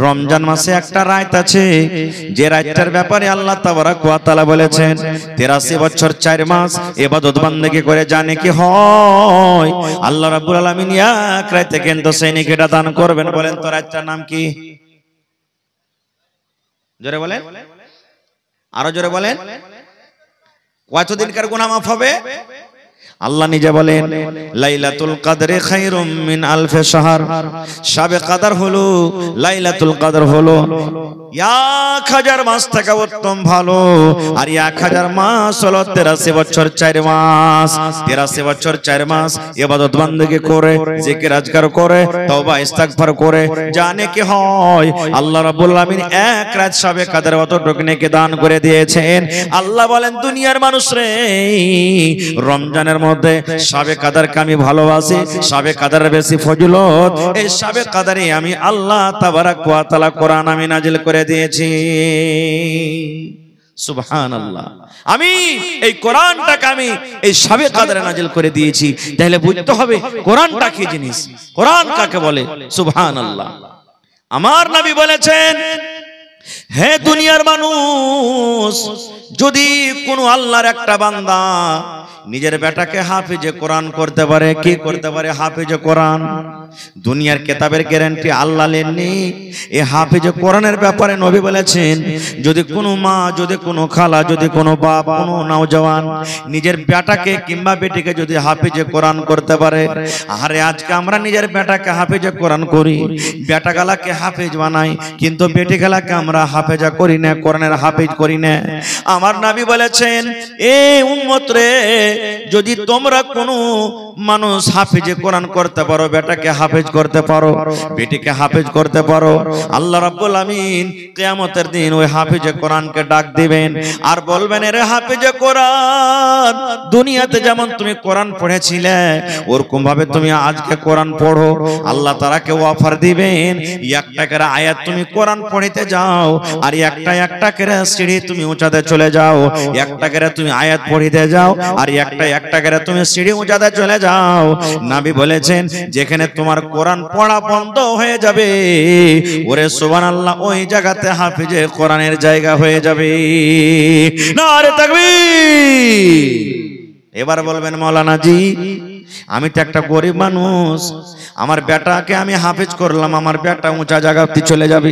রমজান মাসে একটা রাত আছে, যে রাতটার ব্যাপারে আল্লাহ তাবারক ওয়া তাআলা বলেছেন 83 বছর 4 মাস ইবাদত বান্দেগি করে জানে কি হয়, আল্লাহ রাব্বুল আলামিন এক রাতে কিন্তু সেই নেকিটা দান করবেন। বলেন তো রাতটার নাম কি? জোরে বলেন, আরো জোরে বলেন। কতদিনকার গুনাহ মাফ হবে? আল্লাহ নিজে বলেন লাইলাতুল কদরে খায়রুম মিন আলফি শাহর, শাবে কদর হলো, লাইলাতুল কদর হলো 1000 মাস থেকে উত্তম ভালো। আর 1000 মাস হলো 83 বছর 4 মাস। 83 বছর 4 মাস ইবাদত বান্দেগি করে, জিকির আজকার করে, তওবা ইস্তিগফার করে জানে কি হয়, আল্লাহ রাব্বুল আলামিন এক রাত শাবে কদর অতটুকু নেকি দান করে দিয়েছেন। আল্লাহ বলেন দুনিয়ার মানুষ রে, রমজানের মধ্যে শাবে কদরকে আমি ভালোবাসি, শাবে কদরের বেশি ফজিলত, এই শাবে কদরে আমি আল্লাহ তাবারক ওয়া তাআলা কোরআন আমি নাজিল করে দিয়েছি। সুবহানাল্লাহ, আমি এই কোরআনটাকে আমি এই শাবে কদরে নাজিল করে দিয়েছি। তাহলে বুঝতে হবে কোরআনটা কি জিনিস, কোরআন কাকে বলে। সুবহানাল্লাহ। আমার নবী বলেছেন, হে দুনিয়ার মানুষ, যদি কোন আল্লাহর একটা বান্দা নিজের বেটাকে হাফিজে কোরআন করতে পারে, কি করতে পারে? হাফিজে কোরআন। দুনিয়ার কিতাবের গ্যারান্টি আল্লাহ নেননি, এই হাফিজে কোরআনের ব্যাপারে নবী বলেছেন, যদি কোনো মা, যদি কোনো খালা, যদি কোনো বাপ, কোনো নওজওয়ান নিজের বেটাকে কিংবা বেটিকে যদি হাফিজে কোরআন করতে পারে। আরে আজকে আমরা নিজের বেটাকে হাফিজে কোরআন করি, বেটাগালাকে হাফিজ বানাই, কিন্তু বেটিগালাকে আমরা হাফেজা করি না, কোরআনের হাফিজ করি না। আমার নবী বলেছেন, এ উম্মত রে, যদি তোমরা কোনো মানুষ হাফিজে কোরআন করতে পারো, বেটাকে হাফেজ করতে পারো, বেটিকে হাফেজ করতে পারো, আল্লাহ রাব্বুল আমিন কিয়ামতের দিন ওই হাফিজে কোরআনকে ডাক দিবেন আর বলবেন, এরে হাফিজে কোরআন, দুনিয়াতে যেমন তুমি কোরআন পড়েছিলে ওরকম ভাবে তুমি আজকে কোরআন পড়ো। আল্লাহ তাআলাকে অফার দিবেন, একটা করে আয়াত তুমি কোরআন পড়িতে যাও, আর একটা করে সিঁড়ি তুমি উঁচাতে চলে যাও, একটা করে তুমি আয়াত পড়িতে যাও, আর একটা করে তুমি সিঁড়ি উঁচাতে চলে যাও। নবী বলেছেন, যেখানে তোমার কোরআন পড়া বন্ধ হয়ে যাবে, ওরে সুবহানাল্লাহ, ওই জায়গাতে হাফিজে কোরআনের জায়গা হয়ে যাবে। নারে তাকবীর। এবার বলবেন, মাওলানা জি, আমি তো একটা গরিব মানুষ, আমার বেটাকে আমি হাফেজ করলাম, আমার বেটা উঁচা জায়গাতে চলে যাবে,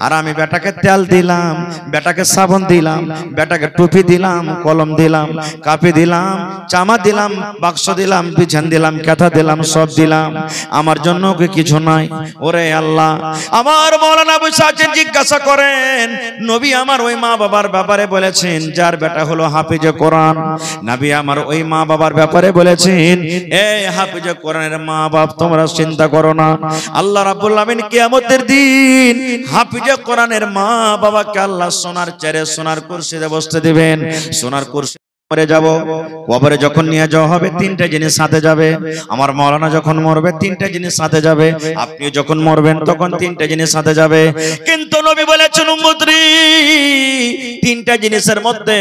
আর আমি বেটাকে তেল দিলাম, বেটাকে সাবান দিলাম, বেটাকে টুপি দিলাম, কলম দিলাম, কাপি দিলাম, জামা দিলাম, বাক্স দিলাম, বিছান দিলাম, কাঁথা দিলাম, সব দিলাম, আমার জন্য কি কিছু নাই? ওরে আল্লাহ, আমার মাওলানা বসে আছেন, জিজ্ঞাসা করেন, নবী আমার ওই মা বাবার ব্যাপারে বলেছেন যার বেটা হলো হাফেজে কোরআন। নবী আমার ওই মা বাবার ব্যাপারে বলেছেন, এই হাফেজে কোরআনের মা বাপ তোমরা চিন্তা করো না, আল্লাহ রাব্বুল আমিন কিয়ামতের দিন হাফেজে কোরআনের মা বাবাকে আল্লাহ সোনার চেয়ারে, সোনার কুরসিতে বসতে দিবেন। সোনার কুরসি মরে যাব, কবরে যখন নিয়ে যাওয়া হবে 3টে জিনিস সাথে যাবে। আমার মাওলানা যখন মরবে 3টে জিনিস সাথে যাবে, আপনি যখন মরবেন তখন 3টে জিনিস সাথে যাবে। কিন্তু নবী বলেছেন, উম্মতরি, 3টে জিনিসের মধ্যে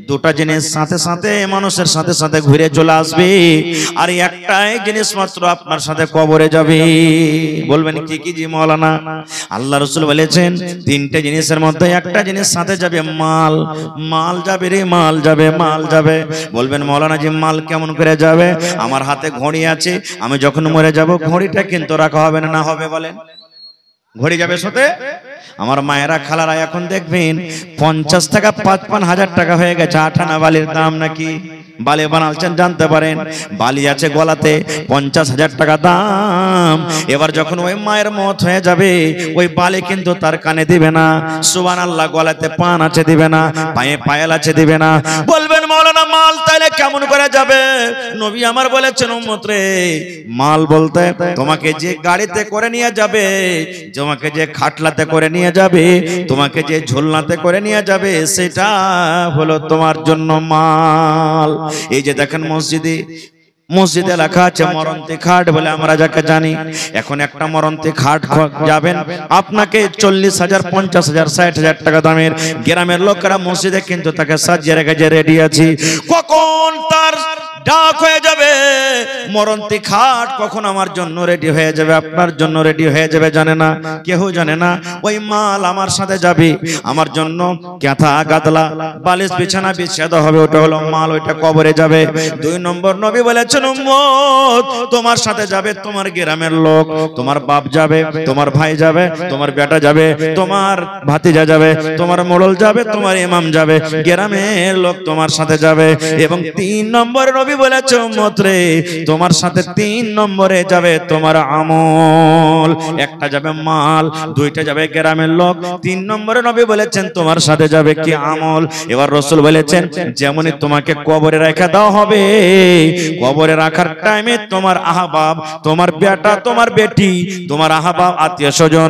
2টা জিনিস সাথে সাথে মানুষের সাথে সাথে ঘুরে চলে আসবে, আর একটাই জিনিস মাত্র আপনার সাথে কবরে যাবে। বলবেন কি কি জি মাওলানা? আল্লাহ রাসূল বলেছেন, 3টে জিনিসের মধ্যে একটা জিনিস সাথে যাবে, মাল। মাল যাবে রে, মাল যাবে, মাল যাবে। বলবেন মাওলানা জি মাল কেমন করে যাবে? আমার হাতে ঘড়ি আছে, আমি যখন মরে যাব ঘড়িটা কিন্তু রাখা হবে না, না হবে? বলেন, ঘড়ি যাবে সাথে। আমার মায়েরা খালারা এখন দেখবেন 50 টাকা 55 হাজার টাকা হয়ে গেছে আঠানা বালির দাম। নাকি বালি বানালছেন জানতে পারেন, বালি আছে গলাতে 50,000 টাকা দাম। এবার যখন ওই মায়ের মত হয়ে যাবে, ওই বালি কিন্তু তার কানে দিবে না, সুবহানাল্লাহ, গলাতে পান আছে দিবে না, পায়ে পায়েল আছে দিবে না। বলবেন মাওলানা মাল তাইলে কেমন করে যাবে? নবী আমার বলেছেন, উম্মত রে, মাল বলতে তোমাকে যে গাড়িতে করে নিয়ে যাবে, তোমাকে যে খাটলাতে করে নিয়ে যাবে, তোমাকে যে ঝোলনাতে করে নিয়ে যাবে, সেটা হলো তোমার জন্য মাল। এই যে দেখেন মসজিদে লেখা আছে মরন্তি খাট বলে আমরা যাকে জানি, এখন একটা মরন্তি খাট যাবেন আপনাকে 40,000, 50,000, 60,000 টাকা দামের। গ্রামের লোকেরা মসজিদে কিন্তু তাকে সাজিয়ে রেখেছে, রেডি আছি, কখন তার ডাক হয়ে যাবে, মরণটি খাট কখন আমার জন্য রেডি হয়ে যাবে, আপনার জন্য রেডি হয়ে যাবে জানে না, কেউ জানে না। ওই মাল আমার সাথে যাবে, আমার জন্য কাঁথা গাদলা বালিশ বিছানা বিছিয়ে দেওয়া হবে, ওটা হলো মাল, ওইটা কবরে যাবে। 2 নম্বর নবী বলেছেন উম্মত তোমার সাথে যাবে তোমার গ্রামের লোক, তোমার বাপ যাবে, তোমার ভাই যাবে, তোমার বেটা যাবে, তোমার ভাতিজা যাবে, তোমার মোড়ল যাবে, তোমার ইমাম যাবে, গ্রামের লোক তোমার সাথে যাবে। এবং 3 নম্বরে নবী বলেছে উম্মত রে তোমার সাথে 3 নম্বরে যাবে তোমার আমল। একটা যাবে মাল, 2টা যাবে গ্রামের লোক, 3 নম্বরে নবী বলেছেন তোমার সাথে যাবে কি আমল। এবার রাসূল বলেছেন যেমনই তোমাকে কবরে রেখে দেওয়া হবে, কবরে রাখার টাইমে তোমার আহবাব, তোমার বেটা, তোমার বেটি, তোমার আহবাব আত্মীয় স্বজন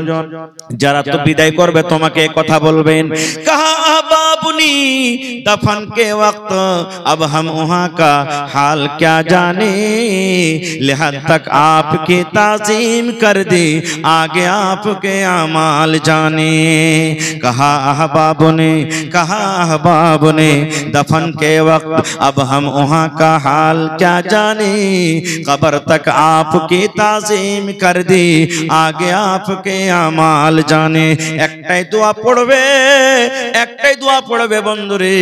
যারা তো বিদায় করবে তোমাকে কথা বলবেন, কাহা আহবাবনি दफन के वक्त अब हम वहाँ का हाल क्या जाने, लिहाज तक आपकी ताज़ीम कर दी आगे आपके अमाल जाने। कहा अहबाब ने दफन के वक्त अब हम वहाँ का हाल क्या जाने, कब्र तक आपकी ताज़ीम कर दी आगे आपके अमाल जाने। একটাই দোয়া পড়বে, একটাই দোয়া পড়বে বন্ধুরে,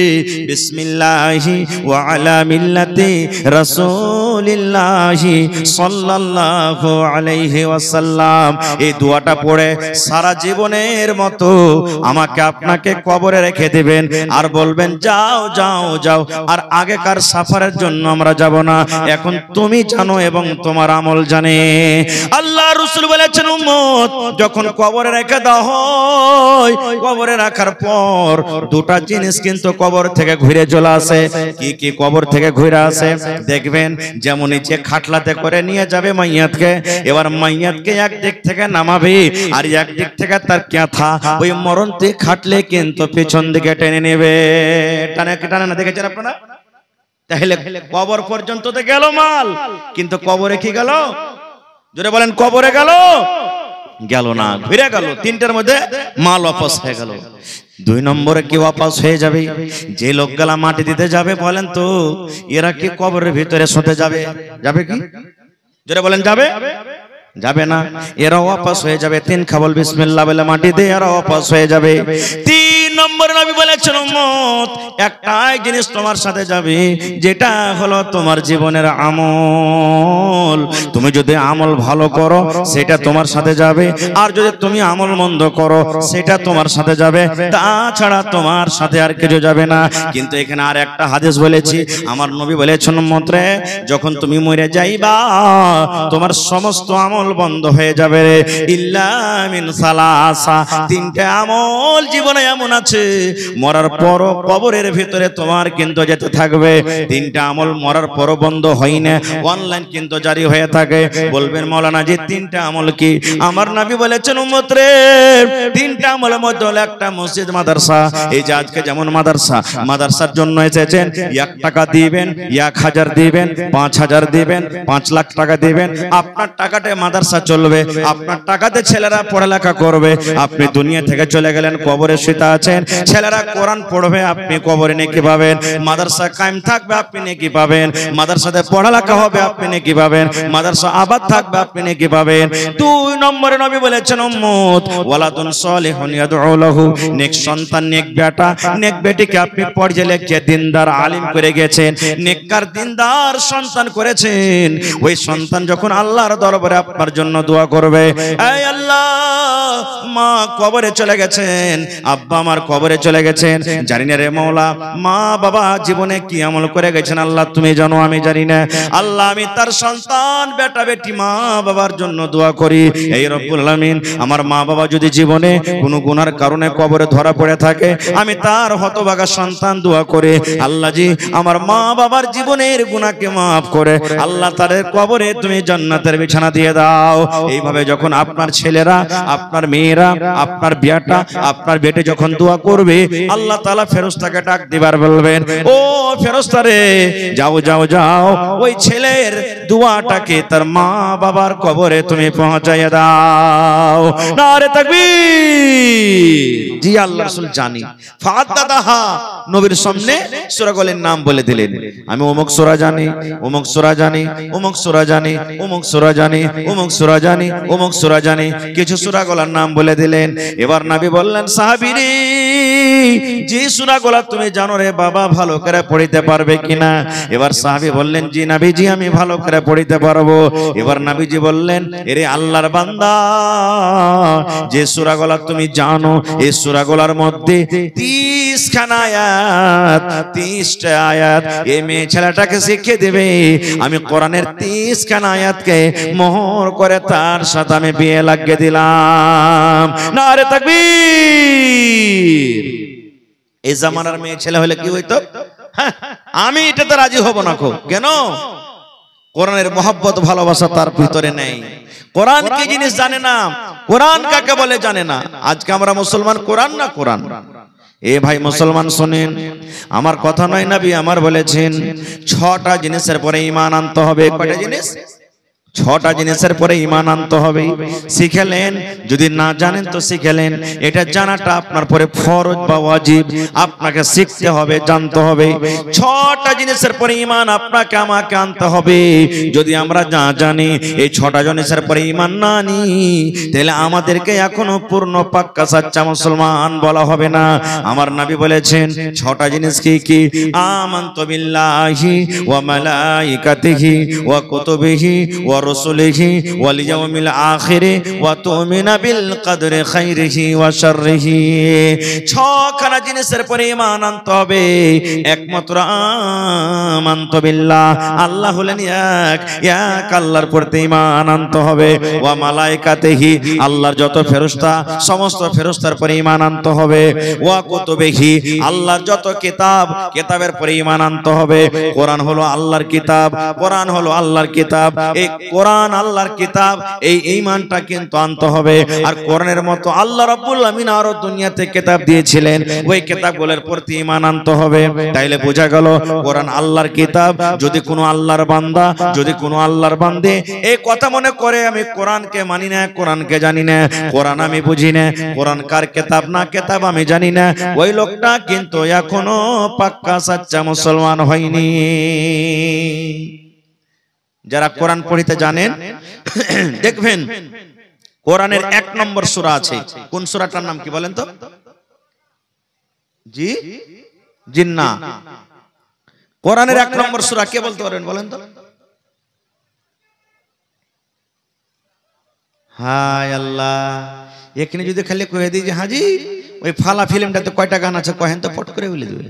বিসমিল্লাহি ওয়া আলা মিল্লাতি রাসূলিল্লাহি সাল্লাল্লাহু আলাইহি ওয়াসাল্লাম। এই দোয়াটা পড়ে সারা জীবনের মতো আমাকে আপনাকে কবরে রেখে দিবেন, আর বলবেন যাও যাও যাও, আর আগেকার সাফারের জন্য আমরা যাব না, এখন তুমি জানো এবং তোমার আমল জানে। আল্লাহ রাসূল বলেছেন উম্মত যখন কবরে রেখে দাও হয়, কবরে রাখার পর 2টা জিনিস কিন্তু কবর থেকে ঘুরে চলে আসে। কি কি কবর থেকে ঘুরে আসে দেখবেন, যেমন যে খাটলাতে করে নিয়ে যাবে মাইয়াতকে, এবার মাইয়াতকে এক দিক থেকে নামাবে আর এক দিক থেকে তার কাঁথা ওই মরণটি খাটলে কিন্তু পিছন দিকে টেনে নেবে। টানে টানে না দেখেছেন আপনারা? তাহলে কবর পর্যন্ত তো গেল মাল, কিন্তু কবরে কি গেল? জোরে বলেন, কবরে গেল? গেল না, ঘুরে গেল। 3টার মধ্যে মাল ওয়াপাস হয়ে গেল। 2 নম্বরে কি ওয়াপাস হয়ে যাবে? যে লোকগুলা মাটি দিতে যাবে বলেন তো এরা কি কবরের ভিতরে শুতে যাবে? যাবে কি? জোরে বলেন, যাবে? যাবে না, এরা ওয়াপাস হয়ে যাবে। 3 খাবল বিসমিল্লাহ বলে মাটি দিয়ে এরা ওয়াপাস হয়ে যাবে। 3 নম্বরে নবী বলেছেন উম্মত একটাই জিনিস তোমার সাথে যাবে, যেটা হলো তোমার জীবনের আমল। তুমি যদি আমল ভালো করো সেটা তোমার সাথে যাবে, আর যদি তুমি আমল মন্দ করো সেটা তোমার সাথে যাবে, তাছাড়া তোমার সাথে আর কিছু যাবে না। কিন্তু এখানে আর একটা হাদিস বলেছি, আমার নবী বলেছেন উম্মত রে যখন তুমি মরে যাইবা তোমার সমস্ত আমল বন্ধ হয়ে যাবে রে, ইল্লা মিন সালাসা। 3টে আমল জীবনে এমন আছে মরার পর কবরের ভিতরে তোমার কিন্তু যেতে থাকবে। 3টা আমল মরার পর বন্ধ হয় না, অনলাইন কিন্তু জারি হয়ে থাকে। বলবেন মাওলানা জি 3টা আমল কি? আমার নবী বলেছেন উম্মত রে 3টা আমলের মধ্যে হলো একটা মসজিদ মাদ্রাসা। এই যে আজকে যেমন মাদ্রাসার জন্য এসেছেন, 1 টাকা দিবেন, 1000 দিবেন, 5000 দিবেন, 5 লাখ টাকা দিবেন, আপনার টাকাতে মাদ্রাসা চলবে, আপনার টাকাতে ছেলেরা পড়ালেখা করবে। আপনি দুনিয়া থেকে চলে গেলেন, কবরে শুতে আছেন, ছেলেরা কোরআন পড়বে, আপনি কবরে নেকি পাবেন। মাদ্রাসা কায়েম থাকবে, আপনি নেকি পাবেন। মাদ্রাসাতে পড়ালেখা হবে, আপনি নেকি পাবেন। মাদ্রাসা আবাদ থাকবে, আপনি নেকি পাবেন। 2 নম্বরে নবী বলেছেন উম্মত ওয়ালাদুন সালিহুন ইয়াদউ লাহু, নেক সন্তান, নেক বেটা, নেক বেটিকে আপনি পড়ে লেখে দিনদার আলিম করে গেছেন, নেককার দিনদার সন্তান করেছেন। ওই সন্তান যখন আল্লাহর দরবারে আপনার জন্য দোয়া করবে, এই আল্লাহ মা কবরে চলে গেছেন, আব্বা আমার কবরে চলে গেছেন, জানি না রে মাওলা মা বাবা জীবনে কি আমল করে গেছেন আল্লাহ তুমি জানো, আমি জানি না। আল্লাহ আমি তার সন্তান বেটা বেটি মা বাবার জন্য দোয়া করি, এই রব্বুল আলামিন আমার মা বাবা যদি জীবনে কোনো গুনার কারণে কবরে ধরা পড়ে থাকে, আমি তার হতভাগা সন্তান দোয়া করে আল্লাহ জি আমার মা বাবার জীবনের গুনাহকে মাফ করে আল্লাহ তাদের কবরে তুমি জান্নাতের বিছানা দিয়ে দাও। এইভাবে যখন আপনার ছেলেরা আপনার আপনার মেয়েরা, আপনার বিয়াটা, আপনার বেটে যখন দোয়া করবে আল্লাহ তাআলা ফেরেশতাকে ডাক দিবার বলবেন, ও ফেরেশতা রে, যাও যাও যাও, ওই ছেলের দোয়াটাকে তার মা বাবার কবরে তুমি পৌঁছাইয়া দাও। নারে তাকবীর। জি আল্লাহ রাসূল জানি। ফাদাদাহা, নবীর সামনে সূরাগুলোর নাম বলে দিলেন, আমি অমুক সূরা জানি, অমুক সূরা জানি, অমুক সূরা জানি, অমুক সূরা জানি, অমুক সূরা জানি, অমুক সূরা জানি, কিছু সূরাগুলোর নাম বলে দিলেন। এবার নবী বললেন, সাহাবীরে, যে সূরাগুলো তুমি জানো রে বাবা, ভালো করে পড়িতে পারবে কিনা? এবার সাহাবী বললেন, জি নবীজি, আমি ভালো করে পড়িতে পারবো। এবার নবীজি বললেন, এরে আল্লাহর বান্দা, যে সূরাগুলো তুমি জানো এই সূরাগুলোর মধ্যে 30 খানা আয়াত, 30টা আয়াত এই মেয়ে ছেলেটাকে শিখিয়ে দেবে। আমি কোরআনের 30 খানা আয়াতকে মোহর করে তার সাথে আমি বিয়ে লাগিয়ে দিলাম। নারে তাকবীর। এই জামানার মেয়ে ছেলে হলে কি হইতো? হ্যাঁ, আমি এটাতে রাজি হব না। কেন? কোরআনের মহব্বত ভালোবাসা তার ভিতরে নেই। কোরআন কি জিনিস জানে না, কোরআন কাকে বলে জানে না। আজকে আমরা মুসলমান কোরআন না কোরআন। এ ভাই মুসলমান শুনেন, আমার কথা নয়, নবী আমার বলেছেন 6টা জিনিসের পরে ঈমান আনতে হবে। কয়টা জিনিস? 6টা জিনিসের পরে ঈমান আনতে হবে। শিখেলেন, যদি না জানেন তো শিখেলেন, এটা জানাটা আপনার পরে ফরজ বা ওয়াজিব, আপনাকে শিখতে হবে, জানতে হবে। 6টা জিনিসের পরে ঈমান আপনাকে আমাকে আনতে হবে। যদি আমরা না জানি, এই 6টা জিনিসের পরে ঈমান না আনি, তাহলে আমাদেরকে এখনো পূর্ণ পাক্কা সাচ্চা মুসলমান বলা হবে না। আমার নবী বলেছেন 6টা জিনিস কি কি? আমানতু বিল্লাহি ওয়া মালাইকাতিহি ওয়া কুতুবিহি ওয়া রাসূলিহি ওয়াল ইয়াউমিল আখিরি ওয়া তুমিনা বিল কদরি খাইরিহি ওয়া শাররিহি। 6খানা জিনিসের পরে ঈমান আনতে হবে। একমাত্র আমানতু বিল্লাহ, আল্লাহ হলেন এক, এক আল্লাহর প্রতি ঈমান আনতে হবে। ওয়া মালাইকাতিহি, আল্লাহর যত ফেরেশতা সমস্ত ফেরেশতার পরে ঈমান আনতে হবে। ওয়া কুতুবিহি, আল্লাহর যত কিতাব কিতাবের পরে ঈমান আনতে হবে। কোরআন হলো আল্লাহর কিতাব, কোরআন হলো আল্লাহর কিতাব, এই কোরআন আল্লাহর কিতাব, এই ঈমানটা কিন্তু আনতে হবে। আর কোরআনের মতো আল্লাহ রাব্বুল আমিন আরো দুনিয়াতে কিতাব দিয়েছিলেন, ওই কিতাবগুলোর প্রতি ঈমান আনতে হবে। তাইলে বোঝা গেল কোরআন আল্লাহর কিতাব। যদি কোনো আল্লাহর বান্দা, যদি কোনো আল্লাহর বান্দে এই কথা মনে করে আমি কোরআনকে মানি না, কোরআনকে জানি না, কোরআন আমি বুঝি না, কোরআন কার কিতাব না কিতাব আমি জানি না, ওই লোকটা কিন্তু এখনো পাক্কা সাচ্চা মুসলমান হয়নি। যারা কোরআন পড়িতে জানেন দেখবেন কোরআনের 1 নম্বর সূরা আছে। কোন সূরাটার নাম কি বলেন তো? জি, জিন্নাহ। কোরআনের 1 নম্বর সূরা কে বলতে পারবেন বলেন তো? হায় আল্লাহ, এখানে যদি খালি কয়ে দিই যে হাজি ওই ফালা ফিল্মটাতে কয়টা গান আছে কহেন তো, ফট করে বলে দেবে।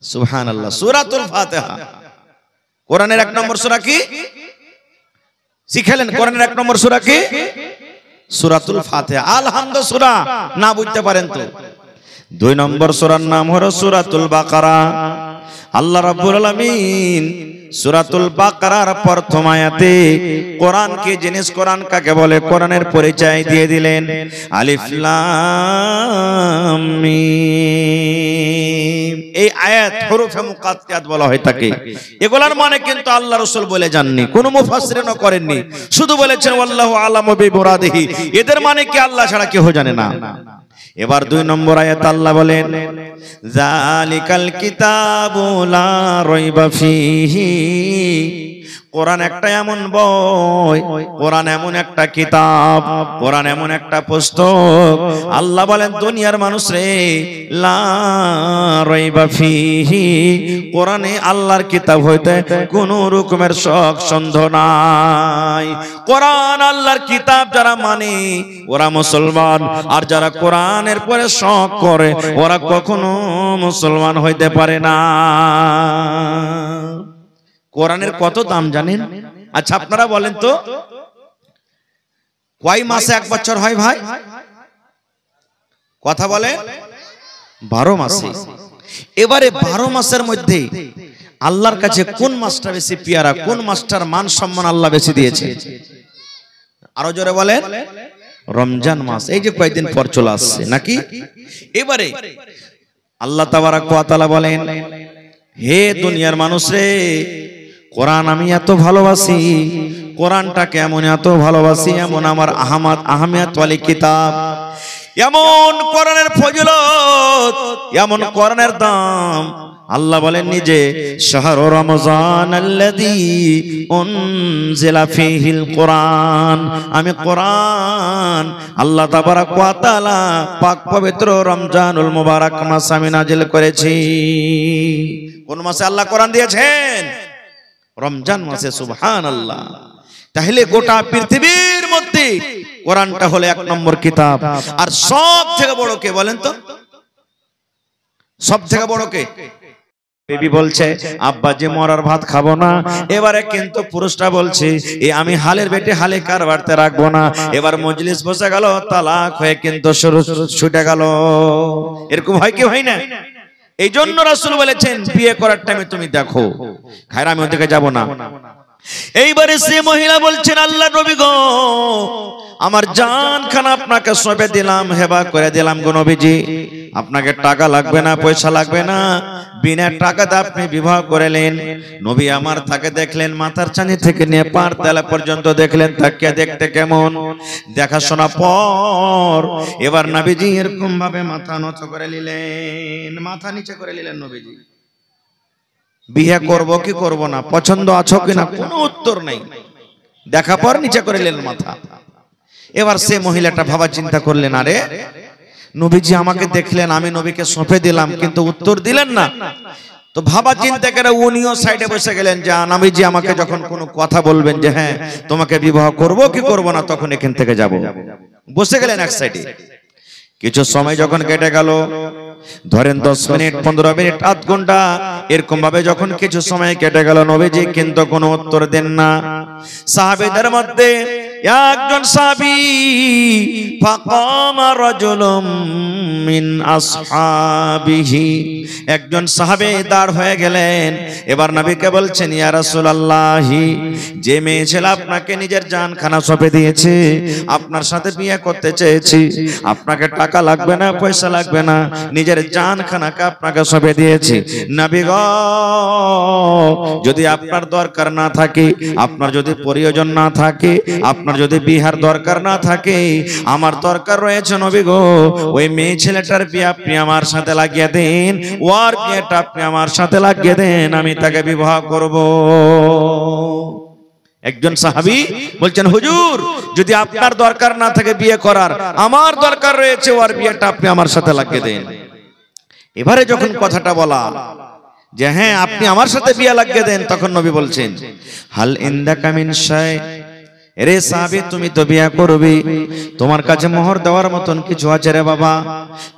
সুবহানাল্লাহ। সূরাতুল ফাতিহা কোরআনের 1 নম্বর সূরা কি শিখেলেন? কোরআনের 1 নম্বর সূরা কি? সূরাতুল ফাতিহা। আলহামদু সূরা না বুঝতে পারেন তো 2 নম্বর সূরার নাম হলো সূরাতুল বাকারা। আল্লাহ রাব্বুল আলামিন সূরাতুল বাকারার প্রথম আয়াতে কোরআন কি জিনিস, কোরআন কাকে বলে, কোরআনের পরিচয় দিয়ে দিলেন। আলিফ লাম মিম, এই আয়াত হরফে মুকাত্তাত বলা হয় থাকে। এগুলার মানে কিন্তু আল্লাহ রাসূল বলে যাননি, কোন মুফাসসিরও করেননি, শুধু বলেছেন আল্লাহু আ'লামু বিমুরাদিহি। এদের মানে কি আল্লাহ ছাড়া কেউ জানে না। এবার 2 নম্বর আয়াত আল্লাহ বলেন যালিকাল কিতাবু লা রাইবা ফীহি। কোরআন একটা এমন বই, কোরআন এমন একটা কিতাব, কোরআন এমন একটা পুস্তক, আল্লাহ বলেন দুনিয়ার মানুষ রে, লা রাইবা ফীহি, কোরআনে আল্লাহর কিতাব হইতে কোনো রকমের শক সন্দেহ নাই। কোরআন আল্লাহর কিতাব যারা মানে ওরা মুসলমান, আর যারা কোরআনের পরে শক করে ওরা কখনো মুসলমান হইতে পারে না। কোরআনের কত দাম জানেন? আচ্ছা আপনারা বলেন তো কয় মাসে 1 বছর হয় ভাই? কথা বলে 12 মাসে। এবারে 12 মাসের মধ্যে আল্লাহর কাছে কোন মাসটা বেশি পিয়ারা, কোন মাসটার মান সম্মান আল্লাহ বেশি দিয়েছে? আরো জোরে বলেন। রমজান মাস এই যে কয়েকদিন পর চলে আসছে নাকি। এবারে আল্লাহ তাবারাক ওয়া তাআলা বলেন, হে দুনিয়ার মানুষ রে, কোরআন আমি এত ভালোবাসি, কোরআনটাকে এমন এত ভালোবাসি, এমন আমার আহমিয়াত ওয়ালি কিতাব, এমন কোরআনের ফজিলত, এমন কোরআনের দাম। আল্লাহ বলেন নিজে, শাহরু রমজান আল্লাযী উনজিলা ফীহিল কোরআন, আমি কোরআন আল্লাহ তাবারাক ওয়া তাআলা পাক পবিত্র রমজানুল মুবারক মাস আমি নাজিল করেছি। কোন মাসে আল্লাহ কোরআন দিয়েছেন? রমজান মাসে। সুবহানাল্লাহ। তাহলে গোটা পৃথিবীর মধ্যে কোরআনটা হলো এক নম্বর কিতাব। আর সব থেকে বড় কে বলেন তো? সব থেকে বড় কে? বেবি বলছে আব্বা যে মরার ভাত খাবো না। এবারে কিন্তু পুরুষটা বলছে আমি হালের বেটে হালে কার বাড়তে রাখবো না। এবার মজলিস বসে গেল, তালাক হয়ে কিন্তু ছুটে গেল। এরকম হয় কি হয় না? এই জন্য রাসূল বলেছেন বিয়ে করার টাইমে তুমি দেখো। খায়র আমি ওদিকে যাব না। এইবারে সে মহিলা বলছেন, আল্লাহ নবী গো, আমার জানখানা আপনাকে সঁপে দিলাম, হেবা করে দিলাম গো নবীজি। আপনাকে টাকা লাগবে না, পয়সা লাগবে না, বিনা টাকাতে আপনি বিবাহ করলেন। নবী আমার তাকে দেখলেন, মাথার চানি থেকে নিয়ে পার তলা পর্যন্ত দেখলেন, তাকে দেখতে কেমন। দেখাশোনা পর এবার নবীজি এরকম ভাবে মাথা নত করে নিলেন, মাথা নিচে করে নিলেন। নবীজি বিয়ে করব কি করব না, পছন্দ আছো কিনা, কোনো উত্তর নেই। দেখা পর নিচে করে নিলেন মাথা। এবার সে মহিলাটা ভাবা চিন্তা করলেন, আরে নবীজি আমাকে দেখলেন, আমি নবীকে সঁপে দিলাম, কিন্তু উত্তর দিলেন না। তো ভাবা চিন্তা করে উনিও সাইডে বসে গেলেন, যে নবীজি আমাকে যখন কোনো কথা বলবেন যে হ্যাঁ তোমাকে বিবাহ করব কি করব না, তখন এখান থেকে যাব। বসে গেলেন এক সাইডে। কিছু সময় যখন কেটে গেল, ধরেন 10 মিনিট, 15 মিনিট, আধ ঘন্টা, এরকম ভাবে যখন কিছু সময় কেটে গেল, নবীজি কিন্তু কোনো উত্তর দেন না। সাহাবীদের মধ্যে একজন সাহাবী, ফাকামা রাজুলুম মিন আসহাবিহি, একজন সাহাবী দাঁড় হয়ে গেলেন। এবার নবীকে বলছেন, ইয়া রাসূলুল্লাহ, যে মেয়ে ছেলে আপনাকে নিজের জানখানা সঁপে দিয়েছে, আপনার সাথে বিয়ে করতে চেয়েছি, আপনাকে টাকা লাগবে না, পয়সা লাগবে না, নিজের জানখানাকে আপনাকে সঁপে দিয়েছি। নবী গো, যদি আপনার দরকার না থাকে, আপনার যদি প্রয়োজন না থাকে, আপনার যদি বিহার দরকার না থাকে, আমার দরকার রয়েছে নবী গো, ওই মেয়ে ছেলেটার বিয়ে আপনি আমার সাথে লাগিয়ে দেন, ওর বিয়েটা আপনি আমার সাথে লাগিয়ে দেন, আমি তাকে বিবাহ করব। একজন সাহাবী বলছেন, হুজুর যদি আপনার দরকার না থাকে বিয়ে করার, আমার দরকার রয়েছে, ওর বিয়েটা আপনি আমার সাথে লাগিয়ে দেন। এবারে যখন কথাটা বলা যে হ্যাঁ আপনি আমার সাথে বিয়ে লাগিয়ে দেন, তখন নবী বলছেন, হাল ইনদাকা মিন শাই, রে সাহাবী তুমি তো বিয়ে করবে, তোমার কাছে মোহর দেওয়ার মতন কিছু আছে রে বাবা,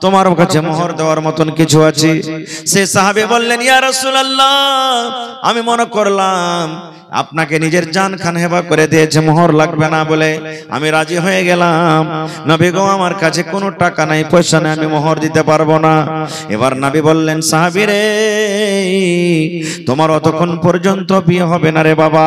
তোমার কাছে মোহর দেওয়ার মতন কিছু আছে? সে সাহাবী বললেন, ইয়া রাসূলুল্লাহ, আমি মনে করলাম আপনাকে নিজের জান খান হেবা করে দিয়েছে, মোহর লাগবে না বলে আমি রাজি হয়ে গেলাম। নবী গো, আমার কাছে কোনো টাকা নাই, পয়সা নাই, আমি মোহর দিতে পারবো না। এবার নবী বললেন, সাহাবী রে, তোমার অতক্ষণ পর্যন্ত বিয়ে হবে না রে বাবা,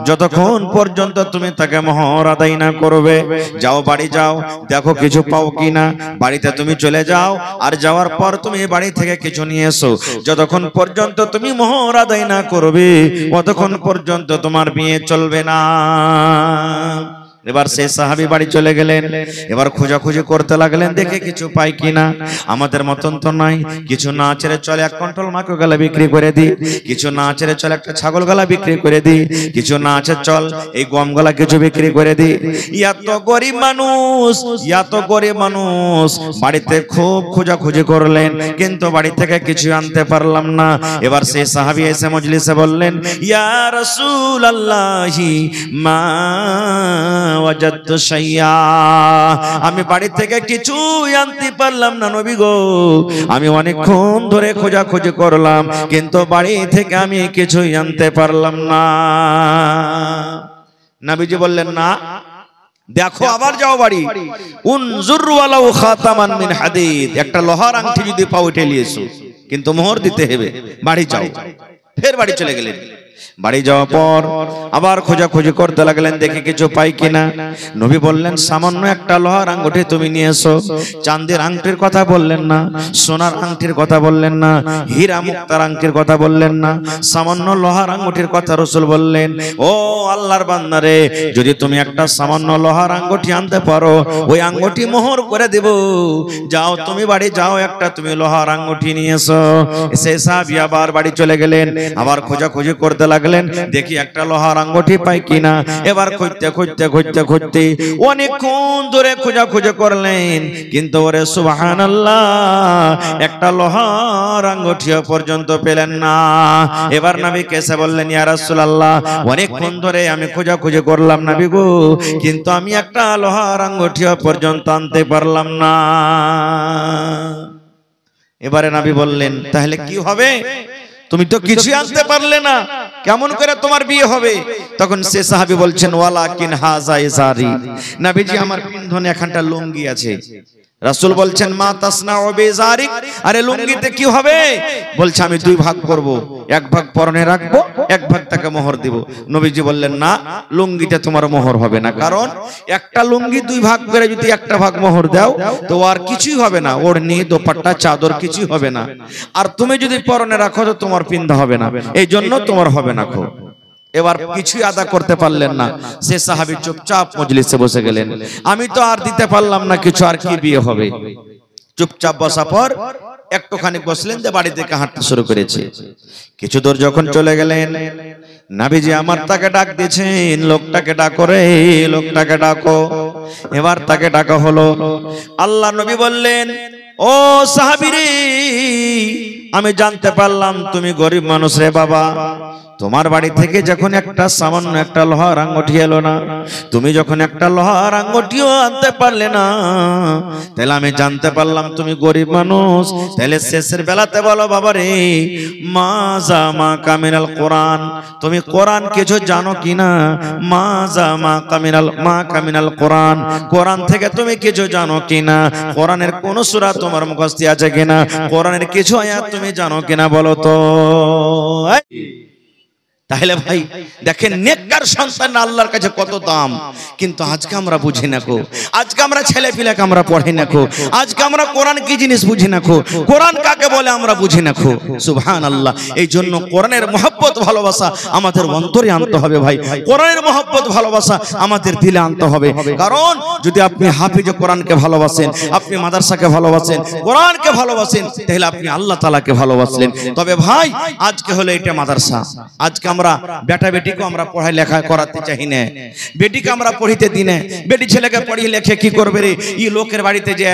যতক্ষণ পর্যন্ত তুমি তাকে মোহর আদায় না করবে। যাও, বাড়ি যাও, দেখো কিছু পাও কিনা। বাড়িতে তুমি চলে যাও, আর যাওয়ার পর তুমি বাড়ি থেকে কিছু নিয়ে এসো। যতক্ষণ পর্যন্ত তুমি মোহর আদায় না করবে, ততক্ষণ পর্যন্ত তোমার বিয়ে চলবে না। এবার সেই সাহাবী বাড়ি চলে গেলেন। এবার খোঁজাখুঁজি করতে লাগলেন, দেখে কিছু পাই কিনা। আমাদের মতন তো নাই, কিছু না ছেড়ে চলে এক কন্ট্রোল মাকে গলা বিক্রি করে দিই, কিছু না ছেড়ে চলে একটা ছাগল গলা বিক্রি করে দিই, কিছু না আছে চল এই গম গলা কিছু বিক্রি করে দিই। এত গরিব মানুষ, এত গরিব মানুষ, বাড়িতে খুব খোঁজাখুঁজি করলেন, কিন্তু বাড়ি থেকে কিছু আনতে পারলাম না। এবার সেই সাহাবী এসে মজলিসে বললেন, ইয়া রাসূলুল্লাহি মা ওয়াজাদতু শাইয়া, আমি বাড়ি থেকে কিছুই আনতে পারলাম না নবী গো, আমি অনেকক্ষণ ধরে খোঁজাখুঁজি করলাম, কিন্তু বাড়ি থেকে আমি কিছুই আনতে পারলাম না। নবীজি বললেন, না দেখো, আবার যাও বাড়ি, উনজুর ওয়ালাউ খাতামান মিন হাদিদ, একটা লোহার আংটি যদি পাও উঠে নিয়ে এসো, কিন্তু মোহর দিতে হবে, বাড়ি যাও। ফের বাড়ি চলে গেলেন। বাড়ি যাওয়ার পর আবার খোঁজাখুঁজি করতে লাগলেন, দেখি কিছু পাই কিনা। নবী বললেন, সামান্য একটা লোহার আঙ্গুঠি তুমি নিয়ে এসো। চাঁদের আংটির কথা বললেন না, সোনার আংটির কথা বললেন না, হীরা মুক্তার আংটির কথা বললেন না, সামান্য লোহার আঙ্গুঠির কথা রাসূল বললেন। ও আল্লাহর বান্দারে, যদি তুমি একটা সামান্য লোহার আঙ্গুঠি আনতে পারো, ওই আঙ্গুঠি মোহর করে দেব। যাও তুমি বাড়ি যাও, একটা তুমি লোহার আঙ্গুঠি নিয়ে এসো। সেই সাহাবী আবার বাড়ি চলে গেলেন, আবার খোঁজাখুঁজি করতে লাগলেন, দেখি একটা লোহার আঙ্গুঠি পাই কিনা। এবার খুঁজতে খুঁজতে খুঁজতে খুঁজতে অনেকক্ষণ ধরে খোঁজাখুঁজি করলেন, কিন্তু ওরে সুবহানাল্লাহ, একটা লোহার আঙ্গুঠিও পর্যন্ত পেলেন না। এবার নবী কেসে বললেন, ইয়া রাসূলুল্লাহ, অনেকক্ষণ ধরে আমি খোঁজাখুঁজি করলাম নবী গো, কিন্তু আমি একটা লোহার আঙ্গুঠিও পর্যন্ত আনতে পারলাম না। এবারে নবী বললেন, তাহলে কি হবে? তুমি তো কিছু আনতে পারলে না, কেমন করে তোমার বিয়ে হবে? তখন সে সাহাবী বলছেন, ওয়ালাকিন হাযা ইজারি, নবীজি আমার পিন্ধনে এখানটা লুঙ্গি আছে। রাসূল বলছেন, মা তাসনাউ বিজারিক, আরে লুঙ্গিতে কি হবে? বলছে, আমি দুই ভাগ করব, এক ভাগ পরনে রাখবো, এক ভাগ তাকে মোহর দিব। নবীজি বললেন, না, লুঙ্গিতে তোমার মোহর হবে না, কারণ একটা লুঙ্গি দুই ভাগ করে যদি একটা ভাগ মোহর দাও তো আর কিছুই হবে না, ওড়নি দোপাট্টা চাদর কিছুই হবে না। আর তুমি যদি পরনে রাখো তো তোমার পিন্ধা হবে না, এই জন্য তোমার হবে না। এবার কিছুই আদা করতে পারলেন না, সে সাহাবী চুপচাপ মজলিসে বসে গেলেন। আমি তো আর দিতে পারলাম না কিছু, আর কি বিয়ে হবে? চুপচাপ বসা পর একটুখানি বসলেন, যে বাড়ি থেকে হাঁটতে শুরু করেছে। কিছু দূর যখন চলে গেলেন, নবীজি আমার তাকে ডাক দিয়েছেন, লোকটাকে ডাকো রে, লোকটাকে ডাকো। এবার তাকে ডাকা হলো। আল্লাহ নবী বললেন, ও সাহাবী রে, আমি জানতে পারলাম তুমি গরিব মানুষ রে বাবা। তোমার বাড়ি থেকে যখন একটা সামান্য একটা লোহার আঙ্গুঠি এলো না, তুমি যখন একটা লোহার আঙ্গুঠিও আনতে পারলে না, তাহলে আমি জানতে পারলাম তুমি গরিব মানুষ। তাহলে শেষের বেলাতে বলো, বাবা রে, মাজা মা কামিনাল কোরআন, তুমি কোরআন কিছু জানো কিনা? মাজা মা কামিনাল কোরআন, কোরআন থেকে তুমি কিছু জানো কিনা? কোরআনের কোন সূরা তোমার মুখস্থ আছে কিনা? কোরআনের কিছু আয়াত তুমি জানো কিনা বলো তো। তাহলে ভাই দেখেন, নেককার সন্তান আল্লাহর কাছে কত দাম, কিন্তু আজকে আমরা বুঝি না কো। আজকে আমরা ছেলে পিলাকে আমরা পড়াই না কো, আজকে আমরা কোরআন কি জিনিস বুঝি না কো, কোরআন কাকে বলে আমরা বুঝি না কো। সুবহানাল্লাহ। এই জন্য কোরআনের মহব্বত ভালোবাসা আমাদের অন্তরে আনতে হবে ভাই, কোরআনের মহব্বত ভালোবাসা আমাদের দিলে আনতে হবে। কারণ যদি আপনি হাফিজে কোরআনকে ভালোবাসেন, আপনি মাদ্রাসাকে ভালোবাসেন, কোরআনকে ভালোবাসেন, তাহলে আপনি আল্লাহ তাআলাকে ভালোবাসলেন। তবে ভাই আজকে হলো এটা মাদ্রাসা, আজকে আমরা বেটা বেটিকে আমরা পড়াই লেখা করাতে চাই না, বেটিকে আমরা পড়িতে দিই না। বেটি ছেলেকে পড়িয়ে লেখে কি করবে রে? ই লোকের বাড়িতে যে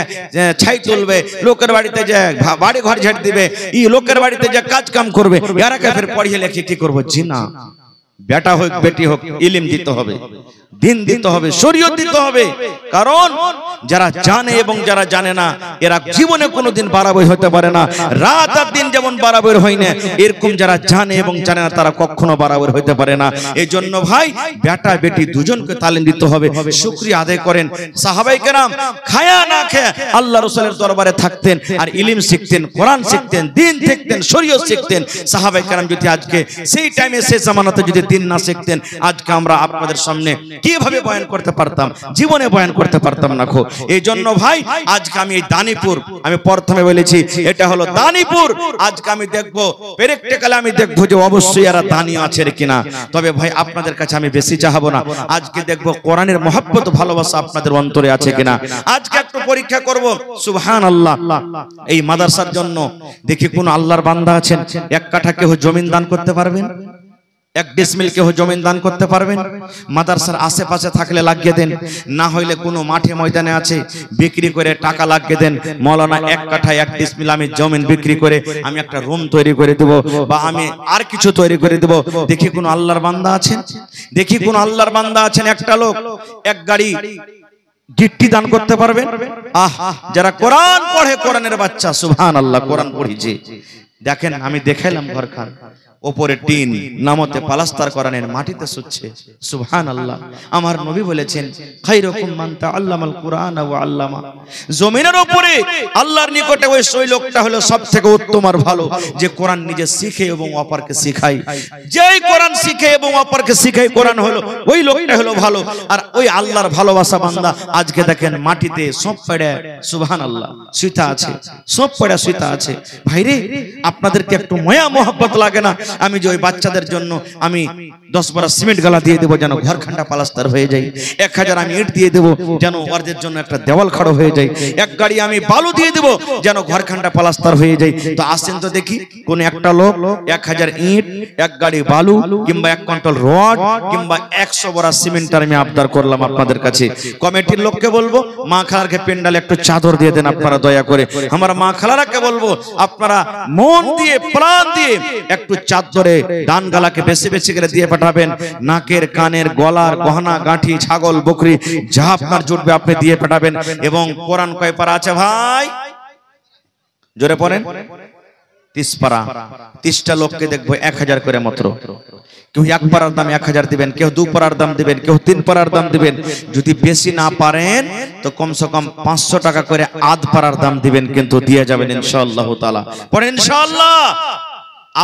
ছাই তুলবে, লোকের বাড়িতে যে বাড়ি ঘর ঝাড় দিবে, ই লোকের বাড়িতে যে কাজ কাম করবে, এরাকে ফের পড়িয়ে লেখে কি করবো? জি না, বেটা হোক বেটি হোক, ইলম দিতে হবে, দিন দিতে হবে, শরীয়ত দিতে হবে। কারণ যারা জানে এবং যারা জানে না, এরা জীবনে কোনোদিন বাড়াবই হতে পারে না। রাত আর দিন যেমন বাড়াবই হয় না, এরকম যারা জানে এবং জানে না তারা কখনো বাড়াবই হতে পারে না। এই জন্য ভাই বেটা বেটি দুজনকে তালিম দিতে হবে। শুকরিয়া আদায় করেন। সাহাবায়ে কেরাম খায়া না খেয়ে আল্লাহ রাসূলের দরবারে থাকতেন আর ইলম শিখতেন, কোরআন শিখতেন, দিন শিখতেন, শরীয়ত শিখতেন। সাহাবায়ে কেরাম যদি আজকে সেই টাইমে সেই জামানাতে যদি দিন না শিখতেন, আজকে আমরা আপনাদের সামনে কিভাবে বয়ান করতে পারতাম? জীবনে বয়ান করতে পারতাম না। এই জন্য ভাই আজকে আমি এই দানিপুর, আমি প্রথমে বলেছি এটা হলো দানিপুর, আজকে আমি দেখবো প্র্যাকটিক্যালি, আমি দেখবো যে অবশ্যই এরা দানি আছে কিনা। তবে ভাই আপনাদের কাছে আমি বেশি চাহাবো না, আজকে দেখবো কোরআনের মহব্বত ভালোবাসা আপনাদের অন্তরে আছে কিনা। আজকে একটু পরীক্ষা করব। সুবহানাল্লাহ। এই মাদ্রাসার জন্য দেখি কোন আল্লাহর বান্দা আছেন, এক কাঠা কেউ জমিন দান করতে পারবেন? এক ডিসমিল কেউ জমিন দান করতে পারবেন? মাদ্রাসার আশেপাশে থাকলে লাগিয়ে দেন, না হইলে কোনো মাঠে ময়দানে আছে বিক্রি করে টাকা লাগিয়ে দেন। মৌলানা এক কাঠা এক ডিসমিল আমি জমিন বিক্রি করে আমি একটা রুম তৈরি করে দেব, বা আমি আর কিছু তৈরি করে দেব। দেখি কোন আল্লাহর বান্দা আছেন, দেখি কোন আল্লাহর বান্দা আছেন, একটা লোক এক গাড়ি গিট্টি দান করতে পারবেন? যারা কোরআন পড়ে, কোরআনের বাচ্চা, সুবহানাল্লাহ, কোরআন পড়িছে। দেখেন আমি দেখাইলাম ঘরখান, ওপরে টিন, নামতে পালাস্তার করানের মাটিতে শুচ্ছে। সুবহানাল্লাহ। আমার নবী বলেছেন খায়রুকুম মান তাআল্লামাল কুরআন ওয়া আল্লামা। জমিনের উপরে আল্লাহর নিকটে ওই লোকটা হলো সবথেকে উত্তম আর ভালো, যে কোরআন নিজে শিখে এবং অপরকে শেখায়। যেই কোরআন শিখে এবং অপরকে শেখায় কোরআন হলো ওই লোকটা হলো ভালো। আর ওই আল্লাহর ভালোবাসা বান্দা আজকে দেখেন মাটিতে সব পড়ে সুবহানাল্লাহ শুইতা আছে, সব পড়ে শুইতা আছে। ভাইরে আপনাদেরকে একটু মায়া মোহাব্বত লাগে না? আমি যে ওই বাচ্চাদের জন্য আমি 10 বড়া সিমেন্ট গালা দিয়ে দেবো যেন ঘরখান্ডা পালাস্তার হয়ে যায়, 1000 আমি ইট দিয়ে দেবো যেন ওদের জন্য একটা দেওয়াল খাড়ো হয়ে যায়, 1 গাড়ি আমি বালু দিয়ে দেবো যেন ঘরখান্ডা পালাস্তার হয়ে যায়। তো আসেন তো দেখি কোন একটা লোক 1000 ইট, 1 গাড়ি বালু কিংবা 1 কুইন্টাল রড কিংবা 100 বড়া সিমেন্ট আমি আবদার করলাম আপনাদের কাছে। কমিটির লোককে বলবো মা খালারকে পেন্ডালে একটু চাদর দিয়ে দেন আপনারা দয়া করে। আমার মা খালারাকে বলবো আপনারা মন দিয়ে প্রাণ দিয়ে একটু চাদরে দান গালাকে বেশি বেশি করে দিয়ে পাঠাবেন। নাকের, কানের, গলার গহনা গাঁঠি, ছাগল, বকরি যা আপনার জুটবে আপনি দিয়ে পাঠাবেন। এবং কোরআন কয় পারা আছে ভাই? জোরে পড়েন। 30 পারা। 30টা লোককে দেখবো 1000 করে মাত্র। কেউ 1 পারার দাম 1000 দিবেন, কেউ 2 পারার দাম দিবেন, কেউ 3 পারার দাম দিবেন। যদি বেশি না পারেন তো কমসে কম 500 টাকা করে আধ পারার দাম দিবেন, কিন্তু দিয়ে যাবেন ইনশাআল্লাহ তাআলা। পড়েন ইনশাআল্লাহ।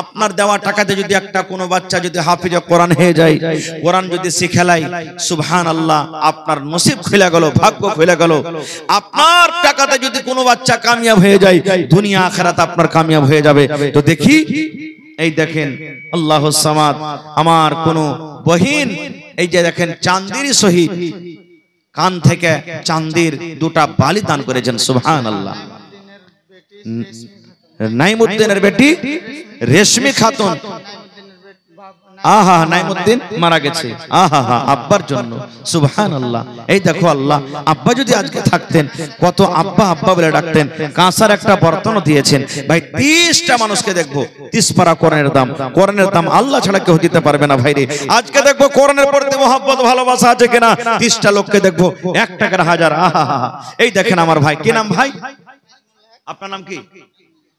আপনার দেওয়া টাকাতে যদি একটা কোনো বাচ্চা যদি হাফিজ কোরআন হয়ে যায়, কোরআন যদি শিখেলাই, সুবহানাল্লাহ আপনার নসিব খুলে গেল, ভাগ্য খুলে গেল। আপনার টাকাতে যদি কোনো বাচ্চা কামিয়াব হয়ে যায়, দুনিয়া আখিরাত আপনার কামিয়াব হয়ে যাবে। তো দেখি এই দেখেন আল্লাহুস সামাদ, আমার কোন বহিন এই যে দেখেন চান্দির শহীদ, কান থেকে চান্দির 2টা বালি দান করেছেন। সুবহানাল্লাহ। নাইমুদ্দিনের বেটি রেশমি খাতুন, আহা নাইমুদ্দিন মারা গেছে, আহা আব্বার জন্য। সুবহানাল্লাহ। এই দেখো আল্লাহ, আব্বা যদি আজকে থাকতেন কত আব্বা আব্বা বলে ডাকতেন। কাঁসার একটা বর্তনও দিয়েছেন। ভাই 30টা মানুষকে দেখবো 30 পারা কোরআনের দাম। কোরআনের দাম আল্লাহ ছাড়া কেউ দিতে পারবে না ভাইরে। আজকে দেখবো কোরআনের প্রতি মহব্বত ভালোবাসা আছে কিনা। 30টা লোককে দেখবো 1 টাকার হাজার। আহা এই দেখেন আমার ভাই, কি নাম ভাই? আপনার নাম কি?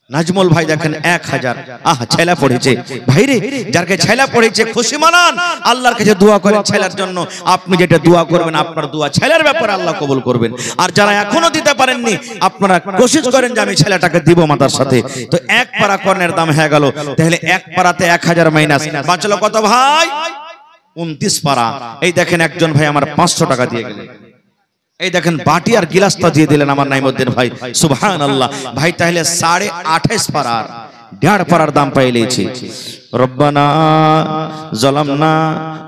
নাজমুল ভাই। দেখেন 1000। আহা ছেলা পড়েছে ভাইরে। যারকে ছেলা পড়েছে খুশি মানান, আল্লাহর কাছে দোয়া করেন ছেলার জন্য। আপনি যেটা দোয়া করবেন আপনার দোয়া ছেলের ব্যাপারে আল্লাহ কবুল করবেন। আর যারা এখনো দিতে পারেননি আপনারা কোশিশ করেন যে আমি ছেলেটাকে দিব মাতার সাথে। তো 1 পারা কোরআনের দাম হয়ে গেল। তাহলে 1 পারাতে 1000 মাইনাস বাঁচলো কত ভাই? 29 পারা। এই দেখেন একজন ভাই আমার 500 টাকা দিয়ে গেলেন। এই দেখেন বাটি আর গিলাসটা দিয়ে দিলেন আমার নাইমুদ্দিন ভাই। সুবহানাল্লাহ। ভাই তাহলে 28.5 পারার 1.5 পারার দাম পাইলেছি। রব্বানা যালামনা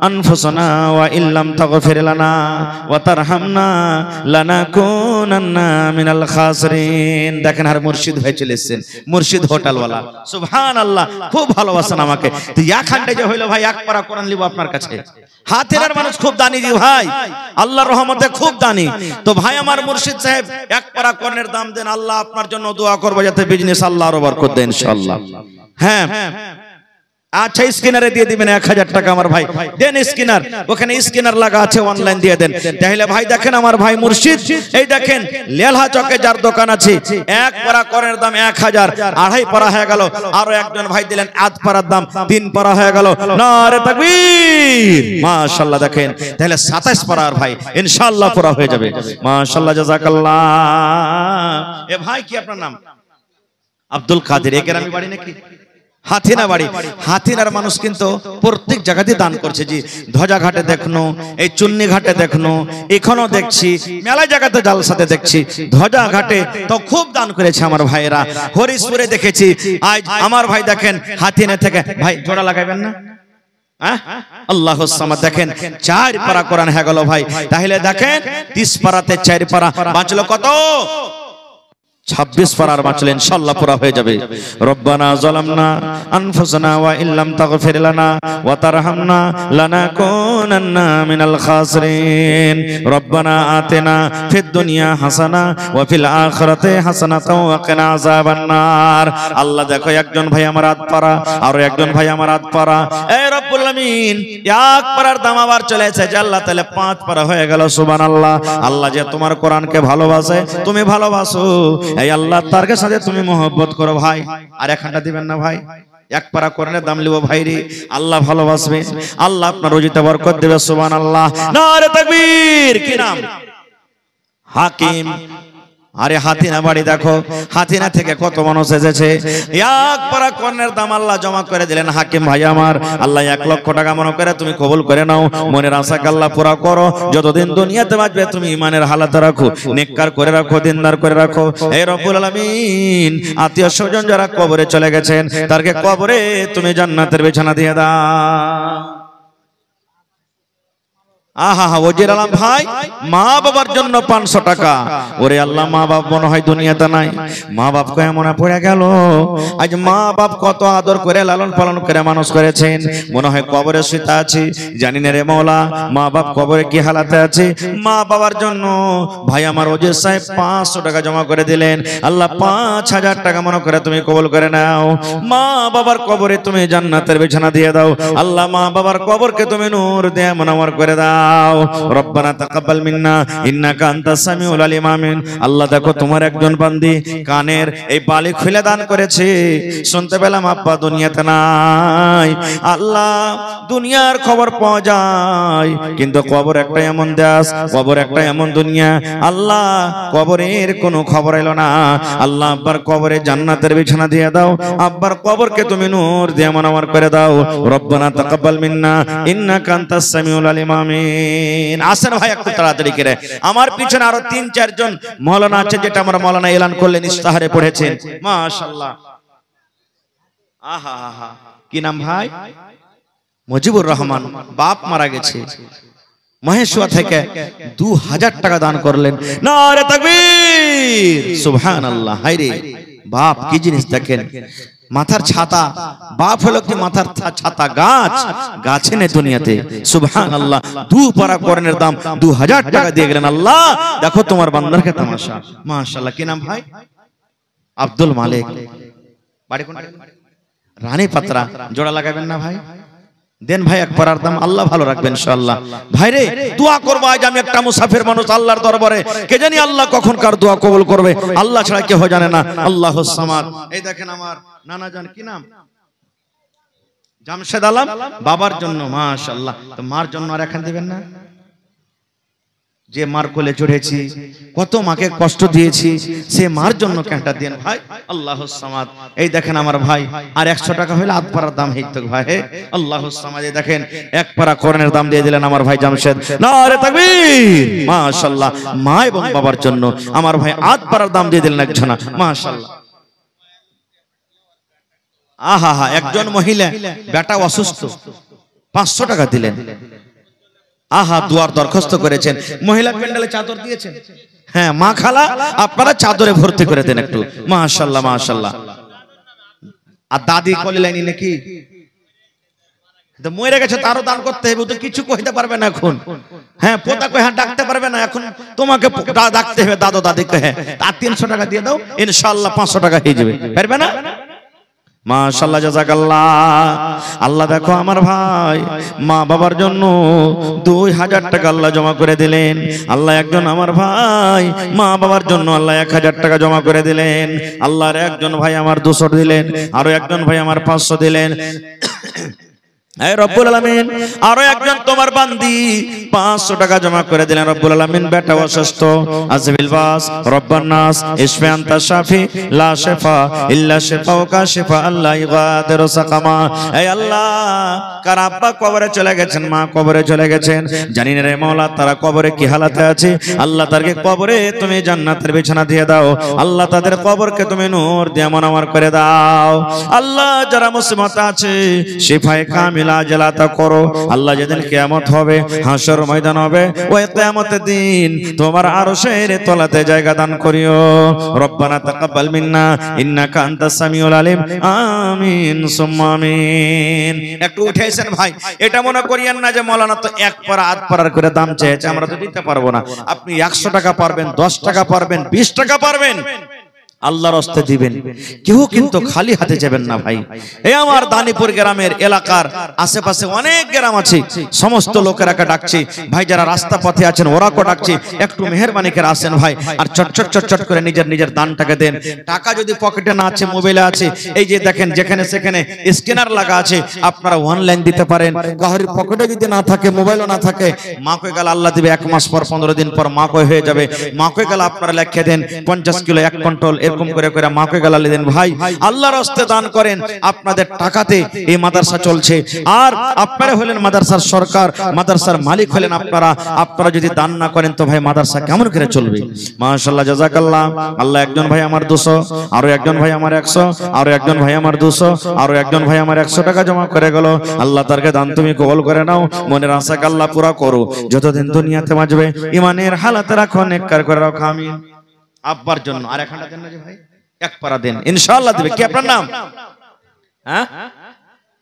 আনফুসানা ওয়া ইল্লাম তাগফির লানা ওয়া তারহামনা লানাকুনান্না মিনাল খাসিরিন। দেখেন আর মুর্শিদ ভাই চলে এসেছেন, মুর্শিদ হোটেলওয়ালা। সুবহানাল্লাহ। খুব ভালোবাসেন আমাকে। তো ইয়াখানটা যে হইলো ভাই 1 পারা কোরআন লিব আপনার কাছে। হাতের মানুষ খুব দানি জি ভাই, আল্লাহর রহমতে খুব দানি। তো ভাই আমার মুর্শিদ সাহেব 1 পারা কোরআনের দাম দেন। আল্লাহ আপনার জন্য দোয়া করব যাতে বিজনেস আল্লাহ আরো বরকত দেন ইনশাআল্লাহ। হ্যাঁ আচ্ছা স্ক্যানারে দিয়ে দিবেন 1000 টাকা আমার ভাই। দেন স্ক্যানার, ওখানে স্ক্যানার লাগা আছে, অনলাইন দিয়ে দেন। তাহলে ভাই দেখেন আমার ভাই মুর্শিদ, এই দেখেন লেলহা চকে যার দোকান আছে 1 পারা কোরআনের দাম 1000, 2.5 পারা হয়ে গেল। আরো একজন ভাই দিলেন আধ পারার দাম 3 পারা হয়ে গেল। নারে তাকবীর, মাশাআল্লাহ। দেখেন তাহলে 27 পারার ভাই ইনশাআল্লাহ পুরা হয়ে যাবে। মাশাআল্লাহ, জাযাকাল্লাহ। এ ভাই কি আপনার নাম? আব্দুল কাদের। এ গ্রামে বাড়ি নাকি? হাতিনা বাড়ি। হাতিনার মানুষ কিন্তু প্রত্যেক জায়গাতে দান করছে জি। ধ্বজা ঘাটে দেখনো, এই চুন্নি ঘাটে দেখনো, এখনো দেখছি মেলা জায়গাতে জালসাতে দেখছি। ধ্বজা ঘাটে তো খুব দান করেছে আমার ভাইয়েরা। হরিশপুরে দেখেছি। আজ আমার ভাই দেখেন হাতিনা থেকে ভাই জোড়া লাগাইবেন না? আল্লাহুস সামাদ। দেখেন 4 পারা কোরআন হয়ে গেল ভাই। তাহলে দেখেন 30 পারাতে 4 পারা বাঁচলো কত? 26 পারার বাঁচলে ইনশাআল্লাহ পুরা হয়ে যাবে। রব্বানা যালামনা আনফুসানা ওয়া ইল্লাম তাগফির লানা ওয়া তারহামনা লানাকুনান্না মিনাল খাসিরিন। রব্বানা আতিনা ফিদ দুনিয়া হাসানা ওয়া ফিল আখিরাতি হাসানাতাও ওয়া কিনা আযাবান নার। আল্লাহ দেখো একজন ভাই আমার আধ পারা, আর একজন ভাই আমার আধ পারা। এই রব্বুল আমিন 1 পারার দাম আবার চলে এসেছে আল্লাহ, তাহলে 5 পারা হয়ে গেল। সুবহানাল্লাহ। আল্লাহ যে তোমার কোরআনকে ভালোবাসে, তুমি ভালোবাসো, এই আল্লাহ তার সাথে তুমি মহব্বত করো ভাই। আর 1 ঘন্টা দিবেন না ভাই? এক পারা কোরআনের দাম লিব ভাই রে, আল্লাহ ভালোবাসবে, আল্লাহ আপনার রুজিতে বরকত দেবে। সুবহানাল্লাহ, নারে তাকবীর। কি নাম? হাকিম। আরে হাতিনা বাড়ি দেখো, হাতিনা থেকে কত মানুষ এসেছে। এক পারা কোরআনের দাম আল্লাহ জমা করে দিলেন। হাকিম ভাই আমার, আল্লাহ 1 লক্ষ টাকা মনে করে তুমি কবুল করে নাও, মনের আশাকে আল্লাহ পুরা করো। যতদিন দুনিয়াতে বাঁচবে তুমি ইমানের হালাতে রাখো, নেককার করে রাখো, দিনদার করে রাখো। হে রব্বুল আলামিন, আত্মীয় স্বজন যারা কবরে চলে গেছেন তারকে কবরে তুমি জান্নাতের বিছানা দিয়ে দাও। আহা হা, ওজির আলম ভাই, মা বাবার জন্য 500 টাকা। ওরে আল্লাহ, মা বাপ মনে হয় দুনিয়াতে নাই, মা বাপ কয়ে মনে পড়ে গেল। আজ মা বাপ কত আদর করে লালন পালন করে মানুষ করেছেন, মনে হয় কবরে শুতে আছে। জানি না রে মওলা, মা বাপ কবরে কি হালাতে আছে। মা বাবার জন্য ভাই আমার ওজির সাহেব 500 টাকা জমা করে দিলেন। আল্লাহ 5000 টাকা মনে করে তুমি কবুল করে নাও। মা বাবার কবরে তুমি জান্নাতের বিছানা দিয়ে দাও। আল্লাহ মা বাবার কবরকে তুমি নূর দিয়ে মুনাওয়ার করে দাও। রব্বানা তাকাব্বাল মিন্না ইন্নাকা আনতাস সামিউল আলিম। আমিন। আল্লাহ দেখো তোমার একজন বান্দি কানের এই বালি খুলে দান করেছে, শুনতে পেলাম আব্বা দুনিয়াতে নাই। আল্লাহ দুনিয়ার খবর পাওয়া যায়, কিন্তু কবর একটা এমন দেশ, কবর একটা এমন দুনিয়া। আল্লাহ কবরের কোনো খবর এলো না। আল্লাহ আব্বার কবরে জান্নাতের বিছানা দিয়ে দাও, আব্বার কবরকে তুমি নূর দিয়ে মুনাওয়ার করে দাও। রব্বানা তাকাব্বাল মিন্না ইন্নাকা আনতাস সামিউল আলিম। আমিন। আসেন ভাই একটু তাড়াতাড়ি করে, আমার পিছনে আরো 3-4 জন মাওলানা আছে, যেটা আমরা মাওলানা এলান করলেন, ইস্তাহারে পড়েছেন। মাশাআল্লাহ। আহা আহা, কি নাম ভাই? মুজিবুর রহমান। বাপ মারা গেছে, মহেশওয়া থেকে 2000 টাকা দান করলেন। নারে তাকবীর, সুবহানাল্লাহ। হায়রে বাপ কি জিনিস দেখেন, মাথার ছাতা। বাপ হলো কি মাথার ছাতা, গাছ, গাছে নেই দুনিয়াতে। সুবহানাল্লাহ। 2 পারা কোরআনের দাম 2000 টাকা দিয়ে গেলেন। আল্লাহ দেখো তোমার বান্দারকে তামাশা। মাশাআল্লাহ। কি নাম ভাই? আব্দুল মালিক। বাড়ি কোনটা? রানী পাত্রা। জোড়া লাগাবেন না ভাই? দেন ভাই 1 পারার দাম, আল্লাহ ভালো রাখবেন ইনশাআল্লাহ। ভাইরে দোয়া করব, আজ আমি একটা মুসাফির মানুষ আল্লাহর দরবারে, কে জানি আল্লাহ কখন কার দোয়া কবুল করবে, আল্লাহ ছাড়া কেউ জানে না। আল্লাহুস সামাদ। এই দেখেন আমার নানা জান, কি নাম? জামশেদ আলম। বাবার জন্য মাশাআল্লাহ। তো মার জন্য আর এখান দিবেন না? যে মার কোলে চড়েছি, কত মাকে কষ্ট দিয়েছি, সে মার জন্য ক্যান্টা দেন ভাই। আল্লাহুস সামাদ। এই দেখেন আমার ভাই, আর 100 টাকা হলে 8 পারার দাম হইতো ভাই। আল্লাহুস সামাদ। এই দেখেন 1 পারা কোরআনের দাম দিয়ে দিলেন আমার ভাই জামশেদ। নারে তাকবীর, মাশাআল্লাহ। মা এবং বাবার জন্য আমার ভাই 8 পারার দাম দিয়ে দিলেন একজনা। মাশাআল্লাহ। আহা হা, একজন মহিলা বেটা অসুস্থ, 500 টাকা দিলেন। আহা, দুয়ার দরখাস্ত করেছেন। মহিলা প্যান্ডেলে চাদর দিয়েছেন। হ্যাঁ মা খালা, আপনারা চাদরে ভর্তি করে দেন একটু। মাশাআল্লাহ মাশাআল্লাহ। আর দাদি কলিলাইনি নাকি? মরে গেছে, তারও দান করতে হবে। তো কিছু কইতে পারবে না এখন। হ্যাঁ পোতা কই, হ্যাঁ ডাকতে পারবে না এখন, তোমাকে ডাকতে হবে দাদু দাদি কহে। আর 300 টাকা দিয়ে দাও, ইনশাআল্লাহ 500 টাকা হয়ে যাবে। পারবে না? মাশাআল্লাহ, জাযাকাল্লাহ। আল্লাহ দেখো আমার ভাই মা বাবার জন্য 2000 টাকা আল্লাহ জমা করে দিলেন। আল্লাহ একজন আমার ভাই মা বাবার জন্য আল্লাহ 1000 টাকা জমা করে দিলেন। আল্লাহর একজন ভাই আমার 200 দিলেন, আরো একজন ভাই আমার 500 দিলেন। এই রব্বুল আলামিন, আরো একজন তোমার বান্দি 500 টাকা জমা করে দিলেন। রব্বুল আলামিন বেটা অসুস্থ, আজবিল বাস রব্বান নাস ইশফি আনতা শাফি লা শিফা ইল্লা শিফাউকা শিফা আল্লাহ ইগাদিরু সাকামা। এই আল্লাহ, কার আব্বা কবরে চলে গেছেন, মা কবরে চলে গেছেন, জানি না রে মাওলা তারা কবরে কি হালাতে আছে। আল্লাহ তাদেরকে কবরে তুমি জান্নাতের বিছানা দিয়ে দাও। আল্লাহ তাদের কবরকে তুমি নূর দিয়ে মুনাওয়ার করে দাও। আল্লাহ যারা মুসিবতে আছে শিফায়ে কামিলা আজলাতা করো। আল্লাহ যেদিন কিয়ামত হবে, হাসর ময়দান হবে, ওই কিয়ামতের দিন তোমার আরশের তলাতে জায়গা দান করিও। রব্বানা তাকাব্বাল মিন্না ইন্নাকা আনতাস সামিউল আলিম। আমিন সুম্মা আমিন। একটু উঠেছেন ভাই, এটা মনে করিয়েন না যে মাওলানা তো 1 পারা 8 পারার করে দাম চেয়েছে, আমরা তো দিতে পারবো না। আপনি 100 টাকা পারবেন, 10 টাকা পারবেন, 20 টাকা পারবেন, আল্লাহর রাস্তায় দিবেন, কেউ কিন্তু খালি হাতে যাবেন না ভাই। এই আমার দানিপুর গ্রামের এলাকার আশেপাশে অনেক গ্রাম আছে, সমস্ত লোকেরাকে ডাকছে ভাই, যারা রাস্তা পথে আছেন ওরাকে ডাকছে, একটু মেহেরবানি করে আসেন ভাই, আর চটচট চটচট করে নিজের নিজের দানটাকে দেন। টাকা যদি পকেটে না আছে, মোবাইলে আছে, এই যে দেখেন যেখানে সেখানে স্ক্যানার লাগা আছে, আপনারা অনলাইন দিতে পারেন। কারোর পকেটে যদি না থাকে, মোবাইলও না থাকে, মা কই গেল আল্লাহ দিবে, 1 মাস পর 15 দিন পর মা কই হয়ে যাবে, মা কই গেল আপনারা লিখে দেন 50 কিলো 1 কুইন্টাল এরকম করে করে মা কই গেল দেন ভাই। আল্লাহর রাস্তায় দান করেন, আপনাদের টাকাতে এই মাদ্রাসা চলছে। আর আপনারা হলেন মাদ্রাসার সরকার, মাদ্রাসার মালিক হলেন আপনারা। আপনারা যদি দান না করেন তো ভাই মাদ্রাসা কেমন করে চলবে? মাশাআল্লাহ, জাযাকাল্লাহ। আল্লাহ, একজন ভাই আমার 200, আরো একজন ভাই আমার 100, আরো একজন ভাই আমার 200, আরো একজন ভাই আমার 100 টাকা জমা করে গেল। আল্লাহ তারকে দান তুমি কবুল করে নাও, মনের আশাকে আল্লাহ পুরা করো, যতদিন দুনিয়াতে বাঁচবে ইমানের হালাতে রাখো, নেককার করে রাখো, আমিন। আব্বার জন্য আর একখানা দেন না যে ভাই, এক পারা দেন, ইনশাআল্লাহ দিবে। কি আপনার নাম? হ্যাঁ,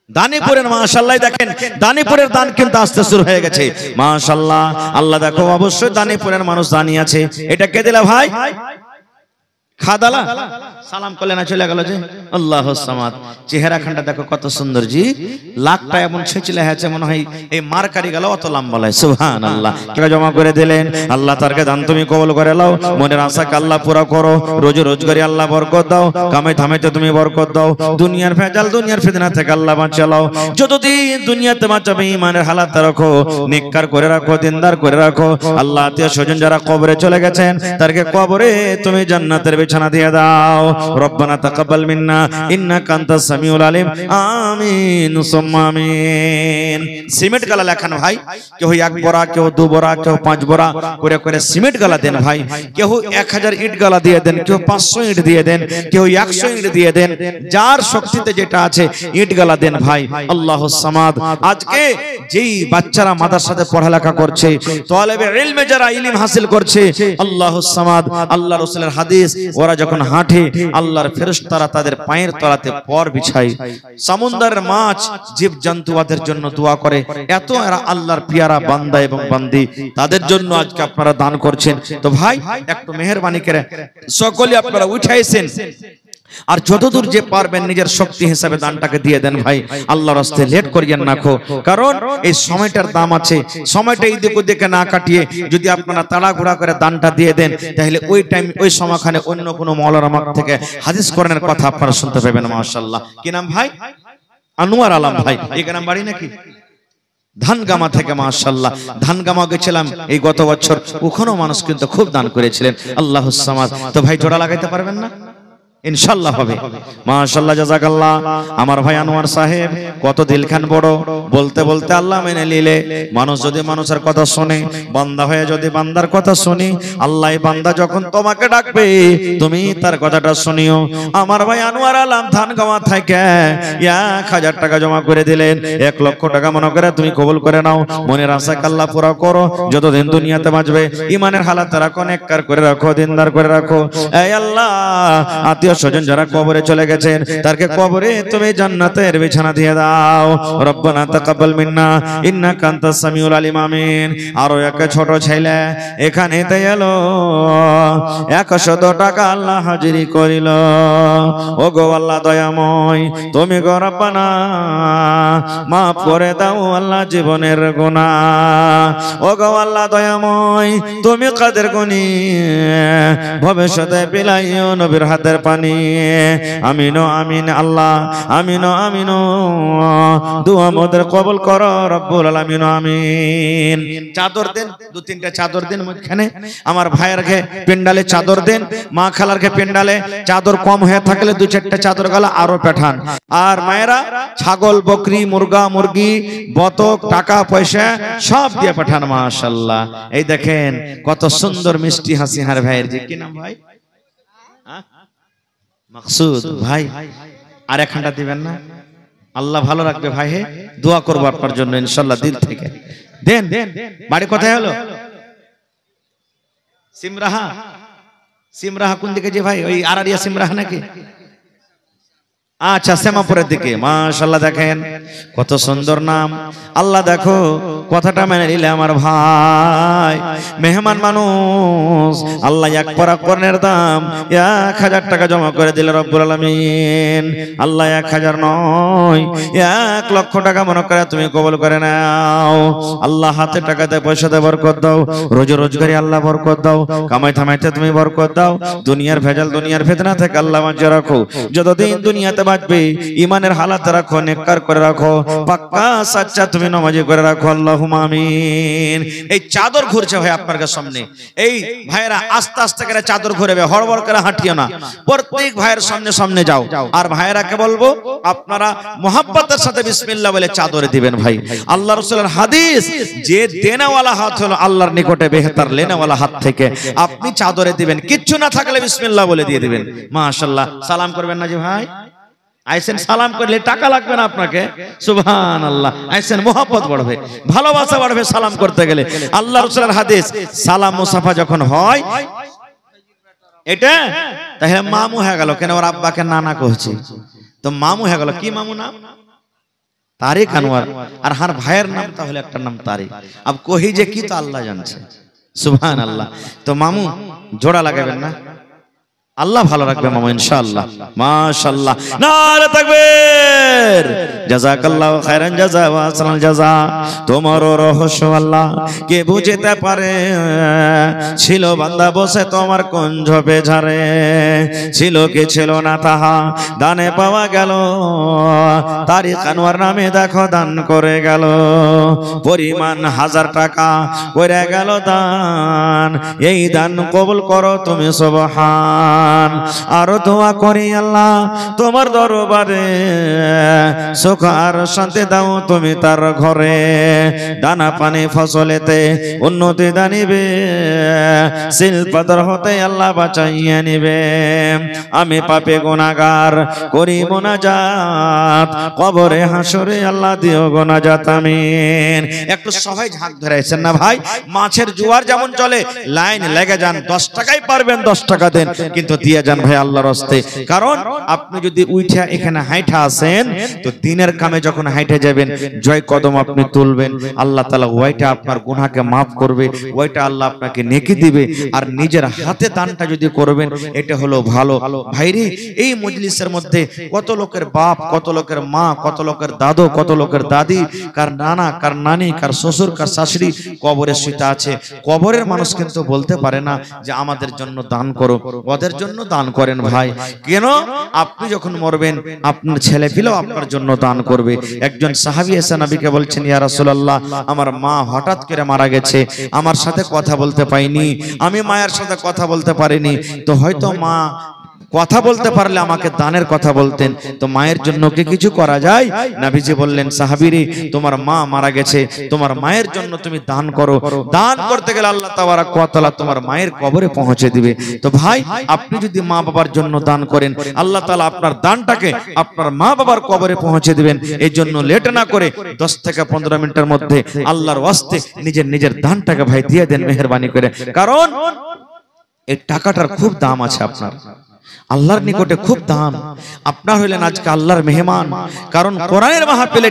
দানিপুরের মাশাআল্লাহ, দেখেন দানিপুরের দান কিন্তু আসতে শুরু হয়ে গেছে মাশাআল্লাহ। আল্লাহ দেখো, অবশ্যই দানিপুরের মানুষ দানি আছে। এটা কে দিলা ভাই? খাদালা সালাম করলে না চলে গেল যে। আল্লাহুস সামাদ, চেহারা খানটা দেখো কত সুন্দর জি, লাখটা এমন ছেঁচলে আছে মনে হয় এই মারকারি গেল অত লম্বা লয়। সুবহানাল্লাহ, টাকা জমা করে দিলেন, আল্লাহ তারকে দান তুমি কবুল করে নাও, মনের আশাকে আল্লাহ পুরা করো, রোজগারি আল্লাহ বরকত দাও, কামে ধামেতে তুমি বরকত দাও, দুনিয়ার ভেজাল দুনিয়ার ফিতনা থেকে আল্লাহ বাঁচাও, যতদিন দুনিয়াতে বাঁচাবে ইমানের হালাত রাখো, নেককার করে রাখো, দিনদার করে রাখো। আল্লাহ আত্মীয় স্বজন যারা কবরে চলে গেছেন তারকে কবরে তুমি জান্নাতের বিছানা দিয়ে দাও। রব্বানা তাকাব্বাল মিন্না ইন্নাকা আনতাস সামিউল আলিম, আমিন সুম্মা আমিন। সিমেন্ট গালা লেখান ভাই, কেউ 1 বড়া, কেউ 2 বড়া, কেউ 5 বড়া করে করে সিমেন্ট গালা দেন ভাই। কেউ 1000 ইট গালা দিয়ে দেন, কেউ 500 ইট দিয়ে দেন, কেউ 100 ইট দিয়ে দেন, যার শক্তিতে যেটা আছে ইট গালা দেন ভাই। আল্লাহুস সামাদ, আজকে যেই বাচ্চারা মাদ্রাসাতে পড়ালেখা করছে, তালেবে ইলমে যারা ইলম হাসিল করছে, আল্লাহুস সামাদ, আল্লাহ রাসূলের হাদিস, ওরা যখন হাঁটে আল্লাহর ফেরেশতারা তাদের পায়ের তলাতে পর বিছায়। সমুদ্রের মাছ জীব জন্তুদের জন্য দোয়া করে, এত এরা আল্লাহর পিয়ারা বান্দা এবং বান্দি, তাদের জন্য আজকে আপনারা দান করছেন। তো ভাই একটু মেহেরবানি করে সকলে আপনারা উঠাইছেন, আর যতদূর যে পারবেন নিজের শক্তি হিসাবে দানটাকে দিয়ে দেন ভাই। আল্লাহর রাস্তায় লেট করিয়েন না, কারণ এই সময়টার দাম আছে। সময়টা এদিক ওদিকে না কাটিয়ে যদি আপনারা তাড়াহুড়া করে দানটা দিয়ে দেন, তাহলে ওই টাইম ওই সময়খানে অন্য কোনো মাওলানা মাক থেকে হাদিস কোরআনের কথা আপনারা শুনতে পাবেন। মাশাআল্লাহ, কি নাম ভাই? আনোয়ার আলম ভাই, এই গ্রাম বাড়ি নাকি? ধানগামা থেকে। মাশাআল্লাহ, ধানগামা গেছিলাম এই গত বছর, ওখানেও মানুষ কিন্তু খুব দান করেছিলেন। আল্লাহুস সামাদ। তো ভাই জোড়া লাগাইতে পারবেন না? ইনশাআল্লাহ হবে। মাশাআল্লাহ, জাযাকাল্লাহ। আমার ভাই আনোয়ার সাহেব কত দিলখান বড়, বলতে বলতে আল্লাহ মেনে নিলে। মানুষ যদি মানুষের কথা শুনে, বান্দা হয়ে যদি বান্দার কথা শুনি, আল্লাহ বান্দা যখন তোমাকে ডাকবে তুমি তার কথাটা শুনিও। আমার ভাই আনোয়ার আলম ধানগাঁওয়া থেকে 1000 টাকা জমা করে দিলেন। 1 লক্ষ টাকা মনে করে তুমি কবুল করে নাও, মনের আশাকে আল্লাহ পুরা করো, যতদিন দুনিয়াতে বাঁচবে ইমানের হালাতে রাখো, নেককার করে রাখো, দিনদার করে রাখো। এই আল্লাহ, আত্মীয় স্বজন যারা কবরে চলে গেছেন তারকে কবরে তুমি জান্নাতের বিছানা দিয়ে দাও। রব্বানা তাকাব্বাল মিন্না ইন্নাকা আনতাস সামিউল আলিম, আমিন। আরো এক ছোট ছেলে এখানেতে এলো, 100 টাকা আল্লাহ হাজিরি করিল। ও গো আল্লাহ দয়াময়, তুমি গো রব্বানা মাফ করে দাও আল্লাহ জীবনের গুনাহ। ও গো আল্লাহ দয়াময়, তুমি কাদের গুনি, ভবিষ্যতে বিলাইও নবীর হাতের পানি। আমিন আমিন আল্লাহ, আমিন আমিন। দুআ মোদের কবুল করো রব্বুল আলামিন, আমিন। চাদর দেন, 2-3টা চাদর দেন মুখখানে। আমার ভাইয়েরকে পেন্ডালে চাদর দেন, মা খালারকে পেন্ডালে চাদর কম হয়ে থাকলে 2-4টা চাদর গালা আরো পাঠান। আর মায়েরা ছাগল, বকরি, মুরগা, মুরগি, বতক, টাকা পয়সা সব দিয়ে পাঠান। মাশাআল্লাহ, এই দেখেন কত সুন্দর মিষ্টি হাসি হার ভাইয়ের। যে কি নাম ভাই? মাকসুদ ভাই, আর একখানটা দিবেন না? আল্লাহ ভালো রাখবে ভাই, হে দোয়া করবো আপনার জন্য ইনশাআল্লাহ দিল থেকে। দেন। বাড়ি কোথায় হলো? সিমরাহা। সিমরাহা কোন দিকে যে ভাই? ওই আরারিয়া সিমরাহা নাকি? আচ্ছা শ্যামাপুরের দিকে মাশাআল্লাহ দেখেন কত সুন্দর নাম। আল্লাহ দেখো কথাটা মেনে নিলে আমার ভাই মেহমান মানুষ আল্লাহ এক পারা কোরআনের দাম 1000 টাকা জমা করে দিলে রব্বুল আলামিন। আল্লাহ 1000 নয় 1 লক্ষ টাকা মনে করে তুমি কবুল করে নাও। আল্লাহ হাতে টাকাতে পয়সাতে বরকত দাও, রোজ রোজগারি আল্লাহ বরকত দাও, কামাই থামাইতে তুমি বরকত দাও, দুনিয়ার ভেজাল দুনিয়ার ফিতনা থেকে আল্লাহ বাঁচিয়ে রাখো। যতদিন দুনিয়াতে বাঁচবে ইমানের হালাত রাখো, নেককার করে রাখো, পাক্কা সাচ্চা তুমি নামাজি করে রাখো। আল্লাহুম্মা আমিন। এই চাদর ঘুরছে ভাই আপনার সামনে, এই ভাইরা আস্তে আস্তে করে চাদর ঘুরবে, হড়বড় করে হাঁটিও না, প্রত্যেক ভাইয়ের সামনে সামনে যাও। আর ভাইরাকে বলবো আপনারা মোহাব্বতের সাথে বিসমিল্লাহ বলে চাদর দিবেন। ভাই আল্লাহ রাসূলের হাদিস, যে দেনেওয়ালা হাত হলো আল্লাহর নিকটে বেহতর লেনেওয়ালা হাত থেকে। আপনি চাদরে দিবেন, কিচ্ছু না থাকলে বিসমিল্লাহ বলে দিয়ে দিবেন। মাশাআল্লাহ। সালাম করবেন না জি ভাই? আইসেন সালাম করলে টাকা লাগবে না আপনাকে। সুবহানাল্লাহ। আইসেন মোহাব্বত বাড়বে, ভালোবাসা বাড়বে সালাম করতে গেলে। আল্লাহ রাসূলের হাদিস, সালাম মুসাফা যখন হয় এটা তাহলে মামু হয়ে গেল। কেন ওর আব্বাকে নানা কইছে তো মামু হয়ে গেল। কি মামু নাম? তারিক আনোয়ার। আর হার ভাইয়ের নাম তাহলে একটা নাম তারিক। আব কহি যে কি তো আল্লাহ জানছে। সুবহানাল্লাহ। তো মামু জোড়া লাগাবেন না, আল্লাহ ভালো রাখবে মামা ইনশাআল্লাহ। মাশাআল্লাহ। নারে তাকবীর। জাযাকাল্লাহু খায়রান জাযা ওয়া আহসানাল জাযা। তোমার রহস্য আল্লাহ কে বুঝতে পারে। ছিল বান্দা বসে তোমার কুঞ্জ বেঝারে, ছিল কি ছিল না তাহা দানে পাওয়া গেল। তারিক আনোয়ার নামে দেখো দান করে গেল, পরিমাণ 1000 টাকা করে গেল দান। এই দান কবুল করো তুমি সুবহান। আরো দোয়া করি আল্লাহ তোমার দরবারে, সুখ আর শান্তি দাও তুমি তার ঘরে। দানা পানি ফসলেতে উন্নতি দানিবে, শিল্পদর হতে আল্লাহ বাঁচাইয়ে নিবে। আমি পাপে গুনাহগার করি মুনাজাত, কবরে হাসরে আল্লাহ দিও গুনাজাত আমিন। একটু সবাই ঝাঁক ধরেছেন না ভাই? মাছের জোয়ার যেমন চলে লাইন লেগে যান, 10 টাকাই পারবেন 10 টাকা দেন, কিন্তু দিয়ে যান ভাই আল্লাহর রাস্তে। কারণ আপনি যদি উঠা এখানে হাইঠা আছেন তো দিনের কামে যখন হাইঠে যাবেন জয় কদম আপনি তুলবেন, আল্লাহ তাআলা ওইটা আপনার গুনাহকে maaf করবে, ওইটা আল্লাহ আপনাকে নেকি দিবে। আর নিজের হাতে দানটা যদি করবেন এটা হলো ভালো। ভাইরে এই মজলিসের মধ্যে কত লোকের বাপ, কত লোকের মা, কত লোকের দাদু, কত লোকের দাদি, কার নানা, কার নানি, কার শ্বশুর, কার শাশুড়ি কবরে শুইতে আছে। কবরের মানুষ কিন্তু বলতে পারে না যে আমাদের জন্য দান করো, ওদের জন্য দান করেন ভাই। কেন? আপনি যখন মরবেন আপনার ছেলে পিলেও আপনার জন্য দান করবে। একজন সাহাবী এসে নবীকে বলছেন, ইয়া রাসূলুল্লাহ আমার মা হঠাৎ করে মারা গেছে, আমার সাথে কথা বলতে পাইনি, আমি মায়ের সাথে কথা বলতে পারিনি, তো হয়তো মা কথা বলতে পারলে আমাকে দানের কথা বলতেন, তো মায়ের জন্য কি কিছু করা যায়? নবীজি বললেন, সাহাবীরে তোমার মা মারা গেছে, তোমার মায়ের জন্য তুমি দান করো। দান করতে গেলে আল্লাহ তাবারাক ওয়া তাআলা তোমার মায়ের কবরে পৌঁছে দিবে। তো ভাই আপনি যদি মা বাবার জন্য দান করেন আল্লাহ তাআলা আপনার দানটাকে আপনার মা বাবার কবরে পৌঁছে দিবেন। এই জন্য লেট না করে 10 থেকে 15 মিনিটের মধ্যে আল্লাহর ওয়াস্তে নিজের দানটাকে ভাই দিয়ে দেন মেহেরবানি করে। কারণ এই টাকাটার খুব দাম আছে, আপনার আল্লাহর নিকটে খুব দাম। আপনার হইলেন আজকে আল্লাহর মেহমান। কারণ কোরআনের মাহফিল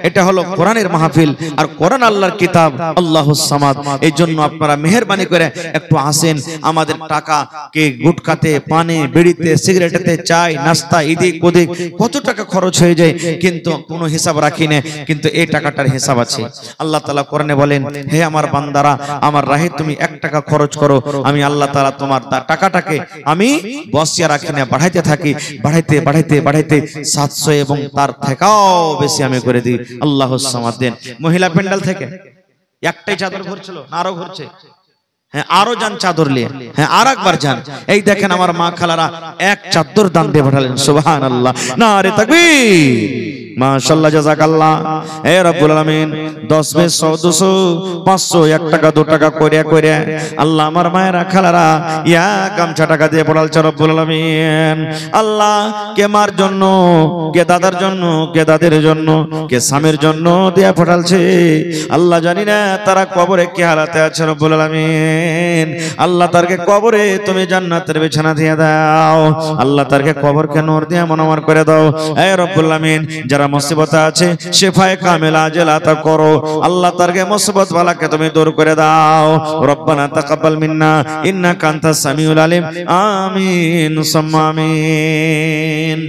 এটা হলো কোরআনের মাহফিল, আর কোরআন আল্লাহর কিতাব, আল্লাহুস সামাদ। এই জন্য আপনারা মেহেরবানি করে একটু আসেন। আমাদের টাকা কে গুটকাতে, পানে, বিড়িতে, সিগারেটেতে, চাই, নাস্তা, এদিক ওদিক কত টাকা খরচ হয়ে যায়, কিন্তু কোনো হিসাব রাখি না। কিন্তু এই টাকাটার হিসাব আছে। আল্লাহ তাআলা কোরআনে বলেন, হে আমার বান্দারা আমার রাহে তুমি 1 টাকা খরচ করো, আমি আল্লাহ তাআলা তোমার টাকাটাকে আমি বসিয়া রাখি না, বাড়াইতে থাকি, বাড়াইতে বাড়াইতে বাড়াইতে 700 এবং তার থেকেও বেশি আমি করে দিই। আল্লাহুস সামাদ দেন। মহিলা প্যান্ডেল থেকে একটাই চাদর ঘুরছিল না আরো ঘুরছে? হ্যাঁ আরো যান চাদর নিয়ে, হ্যাঁ আর একবার যান। এই দেখেন আমার মা খালারা এক চাদর দান দিয়ে পাঠালেন। সুবহানাল্লাহ, নারে তাকবীর। মাশাআল্লাহ, জাযাকাল্লাহ। হে রব্বুল আলামিন 10 20 100 200 500 1 টাকা 2 টাকা কইরা কইরা আল্লাহ আমার মায়েরা খালারা ইয়া গামছা টাকা দিয়ে পড়ালছে রব্বুল আলামিন। আল্লাহ কে মার জন্য, কে দাদার জন্য, কে দাদের জন্য, কে স্বামীর জন্য দিয়া পড়ালছে। আল্লাহ জানি না তারা কবরে কি হালাতে আছে রব্বুল আলামিন। আলামিন আল্লাহ তারকে কবরে তুমি জান্নাতের বিছানা দিয়ে দাও, আল্লাহ তারকে কবরকে নূর দিয়ে মনোমর করে দাও। হে রব্বুল আলামিন যারা মুসিবতে আছে শিফায়ে কামিলা আজল আতা করো, আল্লাহ তারকে মুসিবত বালাকে তুমি দূর করে দাও। রব্বানা তাকাব্বাল মিন্না ইন্নাকা আনতাস সামিউল আলিম। আমিন সুম্মা আমিন।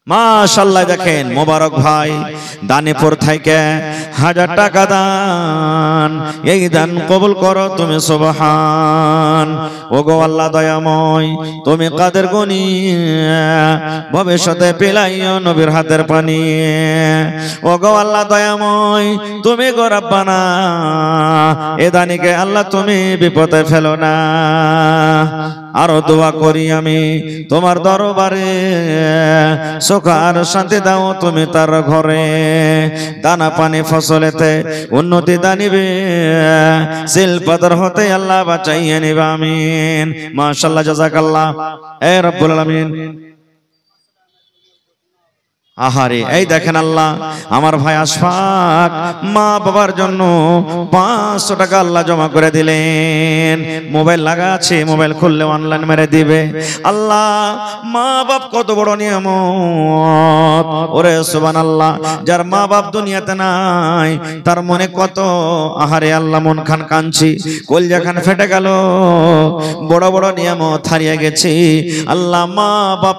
মাশাআল্লাহ দেখেন মোবারক ভাই দানিপুর থেকে 1000 টাকা দান, এই দান কবুল করো তুমি সুবহান। ওগো আল্লাহ দয়াময় তুমি কাদের গনি ভবিষ্যতে পেলাইও নবীর হাতের পানি। ওগো আল্লাহ দয়াময় তুমি গো রব্বানা এ দানিকে আল্লাহ তুমি বিপদে ফেলো না। আরো দোয়া করি আমি তোমার দরবারে সুখ আর শান্তি দাও তুমি তার ঘরে, দানা পানি ফসলেতে উন্নতি দানিবে, শিল্পদর হতে আল্লাহ বাঁচাইয়ে নিবে। আমিন। মাশাআল্লাহ জাযাকাল্লাহ। এ রব্বুল আলামিন আহারে এই দেখেন আল্লাহ আমার ভাই আশফাক মা বাবার জন্য 500 টাকা আল্লাহ জমা করে দিলেন। মোবাইল লাগা আছে, মোবাইল খুললে অনলাইন মেরে দিবে। আল্লাহ মা বাপ কত বড় নিয়ামত, ওরে সুবহানাল্লাহ। যার মা বাপ দুনিয়াতে নাই তার মনে কত আহারে আল্লাহ মন খান কাঁদছি, কলজা খান ফেটে গেল, বড় বড় নিয়ামত হারিয়ে গেছি। আল্লাহ মা বাপ